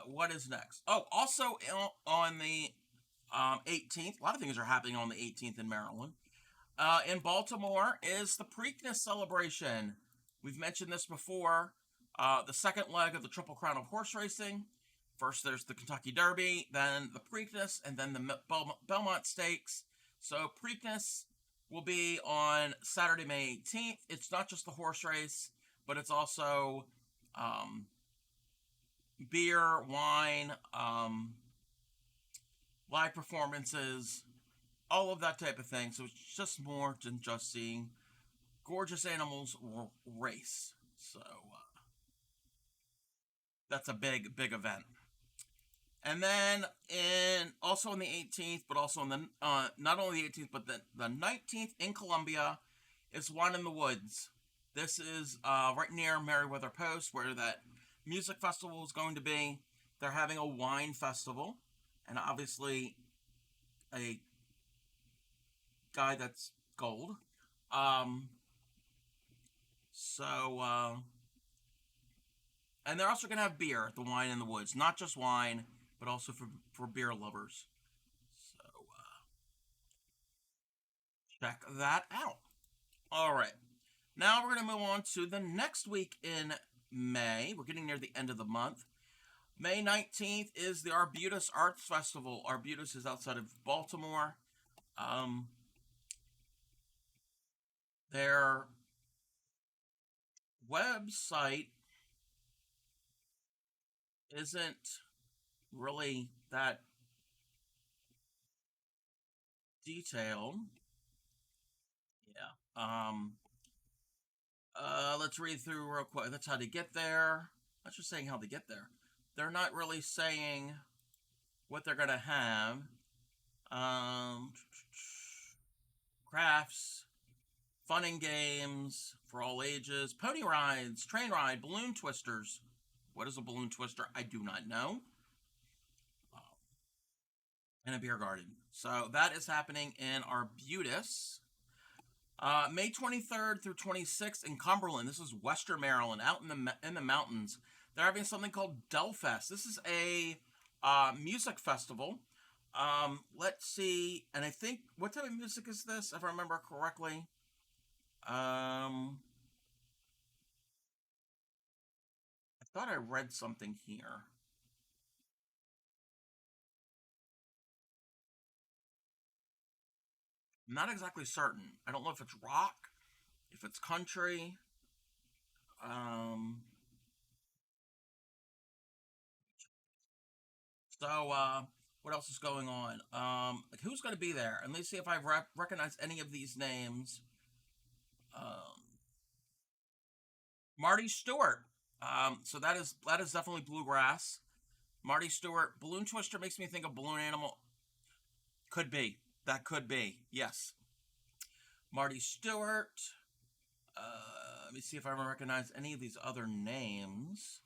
What is next? Oh, also on the 18th, a lot of things are happening on the 18th in Maryland. In Baltimore is the Preakness celebration. We've mentioned this before. The second leg of the Triple Crown of horse racing. First, there's the Kentucky Derby, then the Preakness, and then the Belmont Stakes. So Preakness will be on Saturday, May 18th. It's not just the horse race, but it's also beer, wine, live performances, all of that type of thing. So it's just more than just seeing gorgeous animals race. So that's a big event. And then also on the 18th, but also on the not only the 18th, but the 19th in Columbia is One in the Woods. This is right near Meriwether Post, where that music festival is going to be. They're having a wine festival, and obviously a guy that's gold. Um, so and they're also gonna have beer at the Wine in the Woods, not just wine, but also for beer lovers. So check that out. All right, now we're gonna move on to the next week in May. We're getting near the end of the month. May 19th is the Arbutus Arts Festival. Arbutus is outside of Baltimore. Um, their website isn't really that detailed. Yeah. Let's read through real quick. That's how to get there. That's just saying how to get there. They're not really saying what they're gonna have. Um, Crafts, fun and games for all ages, pony rides, train ride, balloon twisters. What is a balloon twister? I do not know. And a beer garden. So that is happening in Arbutus. May 23rd through 26th in Cumberland. This is Western Maryland, out in the mountains. They're having something called Delfest. This is a music festival. Let's see, and I think what type of music is this, if I remember correctly? Um, I thought I read something here. I'm not exactly certain. I don't know if it's rock, if it's country. Um, so, what else is going on? Like who's going to be there? And let's see if I recognize any of these names. Um, Marty Stewart. So that is definitely bluegrass. Marty Stewart. Balloon Twister makes me think of Balloon Animal. Could be. That could be. Yes. Marty Stewart. Let me see if I recognize any of these other names.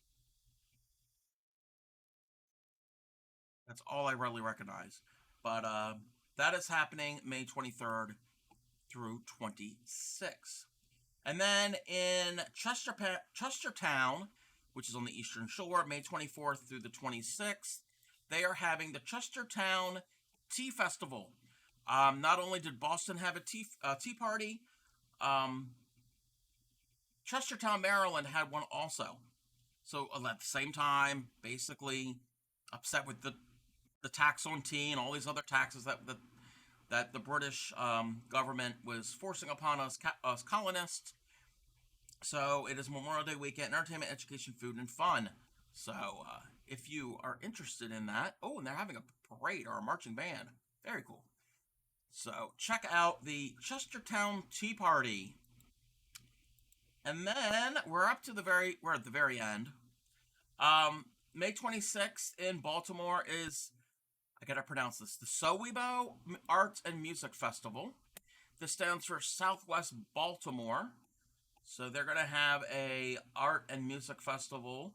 That's all I really recognize. But that is happening May 23rd through 26th. And then in Chestertown, which is on the Eastern Shore, May 24th through the 26th, they are having the Chestertown Tea Festival. Not only did Boston have a tea party, um, Chestertown, Maryland had one also. So at the same time, basically upset with the tax on tea and all these other taxes that the British government was forcing upon us colonists. So it is Memorial Day weekend, entertainment, education, food, and fun. So if you are interested in that, oh, and they're having a parade or a marching band. Very cool. So check out the Chestertown Tea Party. And then we're at the very end. May 26th in Baltimore is, I gotta pronounce this, the Sowebo Arts and Music Festival. This stands for Southwest Baltimore. So they're gonna have a art and music festival.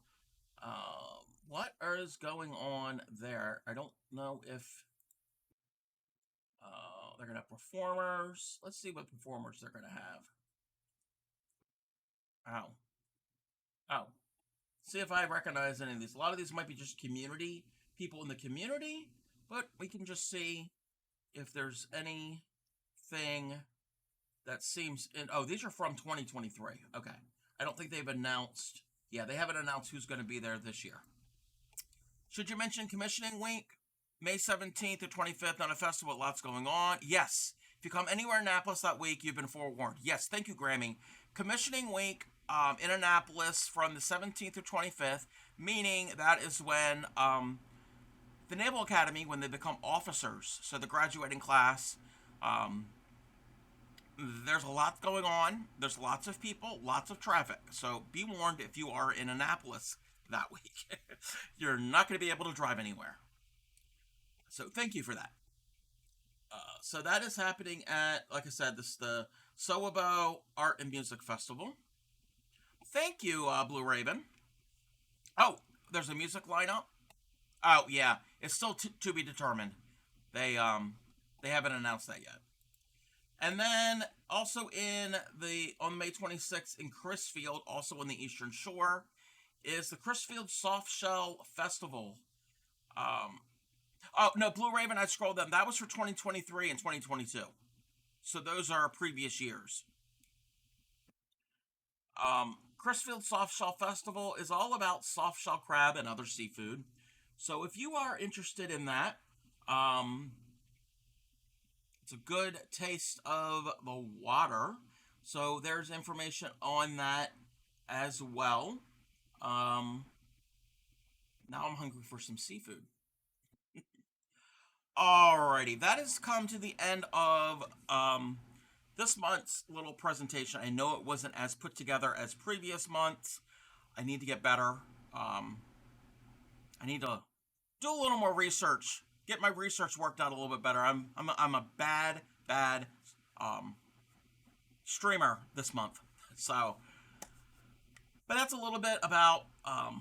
What is going on there? I don't know if they're gonna have performers. Let's see what performers they're gonna have. Oh, oh. See if I recognize any of these. A lot of these might be just community people in the community, but we can just see if there's anything that seems in. Oh, these are from 2023. Okay, I don't think they've announced. Yeah, they haven't announced who's going to be there this year. Should you mention Commissioning Week? May 17th to 25th on a festival, lots going on. Yes. If you come anywhere in Annapolis that week, you've been forewarned. Yes, thank you, Grammy. Commissioning Week in Annapolis from the 17th to 25th, meaning that is when the Naval Academy, when they become officers, so the graduating class, um, there's a lot going on. There's lots of people, lots of traffic. So be warned if you are in Annapolis that week. You're not going to be able to drive anywhere. So thank you for that. So that is happening at, like I said, this is the Sowebo Art and Music Festival. Thank you, Blue Raven. Oh, there's a music lineup. Oh yeah, it's still to be determined. They haven't announced that yet. And then also in the on May 26th in Crisfield, also on the Eastern Shore, is the Crisfield Soft Shell Festival. Um, oh no, Blue Raven, I scrolled them. That was for 2023 and 2022. So those are previous years. Crisfield Soft Shell Festival is all about soft shell crab and other seafood. So if you are interested in that, um, it's a good taste of the water. So there's information on that as well. Um, Now I'm hungry for some seafood. Alrighty, that has come to the end of this month's little presentation. I know it wasn't as put together as previous months. I need to get better. Um, I need to do a little more research, get my research worked out a little bit better. I'm a bad um, streamer this month. So, but that's a little bit about,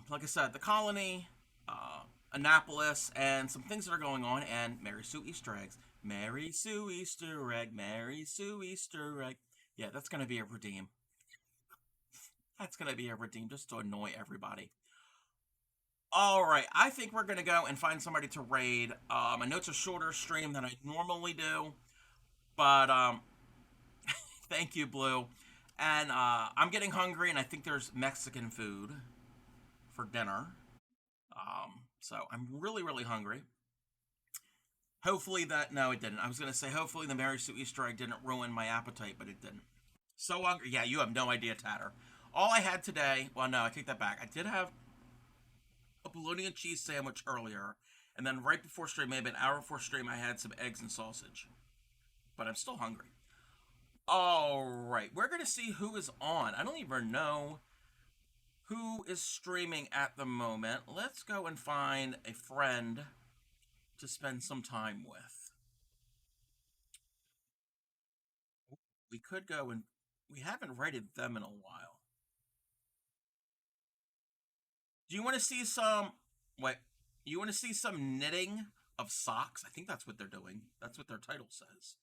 like I said, the colony, Annapolis, and some things that are going on, and Mary Sue Easter eggs. Mary Sue Easter egg, Mary Sue Easter egg. Yeah, that's going to be a redeem. That's going to be a redeem just to annoy everybody. All right, I think we're going to go and find somebody to raid. I know it's a shorter stream than I normally do, but thank you, Blue. And I'm getting hungry, and I think there's Mexican food for dinner. So I'm really, really hungry. Hopefully that no, it didn't. I was gonna say hopefully the Mary Sue Easter egg didn't ruin my appetite, but it didn't. So hungry. Yeah, you have no idea, Tatter. All I had today. Well, no, I take that back. I did have a bologna and cheese sandwich earlier, and then right before stream, maybe an hour before stream, I had some eggs and sausage. But I'm still hungry. All right, we're gonna see who is on. I don't even know who is streaming at the moment. Let's go and find a friend to spend some time with. We could go and we haven't rated them in a while. Do you want to see some? Wait, you want to see some knitting of socks? I think that's what they're doing. That's what their title says.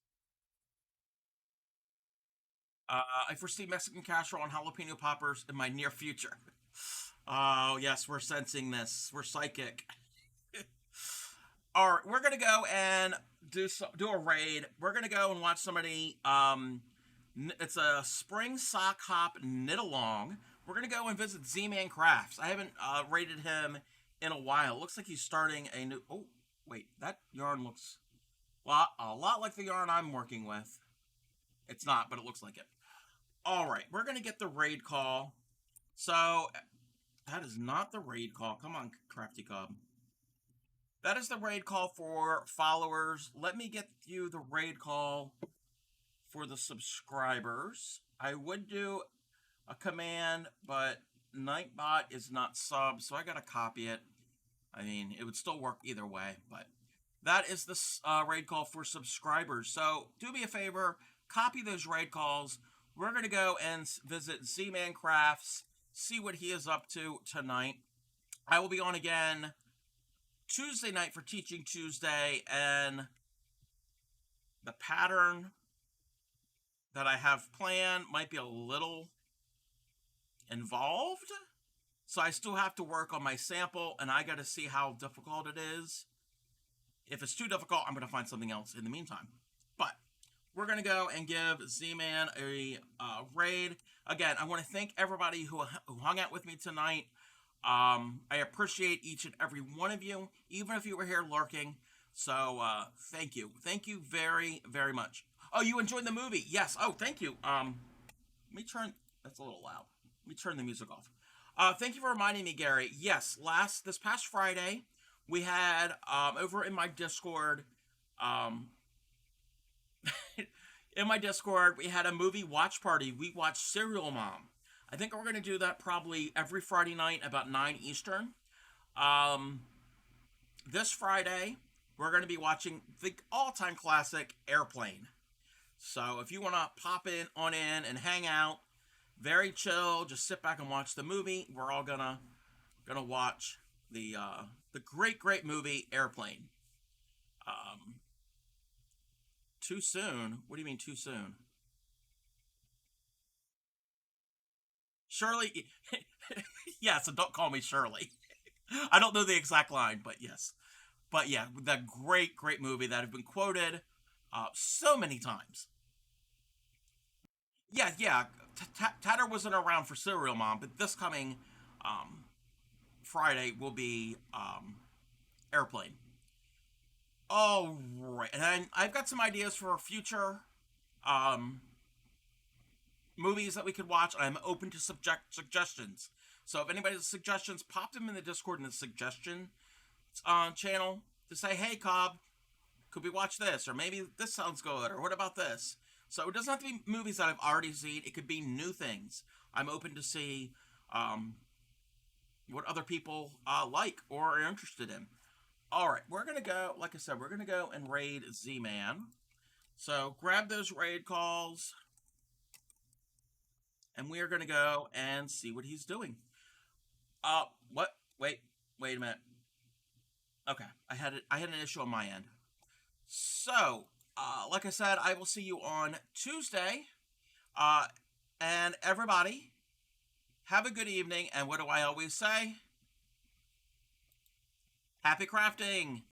I foresee Mexican casserole and jalapeno poppers in my near future. Oh yes, we're sensing this. We're psychic. All right, we're gonna go and do a raid. We're gonna go and watch somebody. It's a spring sock hop knit along. We're gonna go and visit Z-Man Crafts. I haven't rated him in a while. It looks like he's starting a new. Oh wait, that yarn looks a lot like the yarn I'm working with. It's not, but it looks like it. All right, we're gonna get the raid call. So that is not the raid call. Come on, Crafty Cub. That is the raid call for followers. Let me get you the raid call for the subscribers. I would do a command, but Nightbot is not sub, so I gotta copy it. I mean, it would still work either way, but that is the raid call for subscribers. So do me a favor, copy those raid calls. We're gonna go and visit Z-Man Crafts, see what he is up to tonight. I will be on again Tuesday night for Teaching Tuesday, and the pattern that I have planned might be a little involved. So I still have to work on my sample, and I got to see how difficult it is. If it's too difficult, I'm going to find something else in the meantime. But we're going to go and give Z-Man a raid. Again, I want to thank everybody who hung out with me tonight. I appreciate each and every one of you, even if you were here lurking. So thank you. Thank you very, very much. Oh, you enjoyed the movie? Yes. Oh, thank you. Let me turn. That's a little loud. Let me turn the music off. Thank you for reminding me, Gary. Yes, this past Friday, we had over in my Discord, we had a movie watch party. We watched Serial Mom. I think we're going to do that probably every Friday night about 9 Eastern. This Friday, we're going to be watching the all-time classic Airplane. So if you want to pop in and hang out, very chill, just sit back and watch the movie. We're all gonna watch the great movie Airplane. Too soon? What do you mean too soon? Shirley, yeah, so don't call me Shirley. I don't know the exact line, but yes. But yeah, that great movie that have been quoted so many times. Yeah. Tatter wasn't around for Serial Mom, but this coming um, Friday will be Airplane. All right, and I've got some ideas for future um, movies that we could watch. I'm open to suggestions. So if anybody has suggestions, pop them in the Discord in the suggestion channel to say, hey, Cobb, could we watch this? Or maybe this sounds good. Or what about this? So it doesn't have to be movies that I've already seen. It could be new things. I'm open to see what other people like or are interested in. All right, we're going to go, like I said, we're going to go and raid Z-Man. So grab those raid calls, and we are going to go and see what he's doing. What? Wait a minute. Okay, I had an issue on my end. So, like I said, I will see you on Tuesday. Uh, and everybody, have a good evening. And what do I always say? Happy crafting!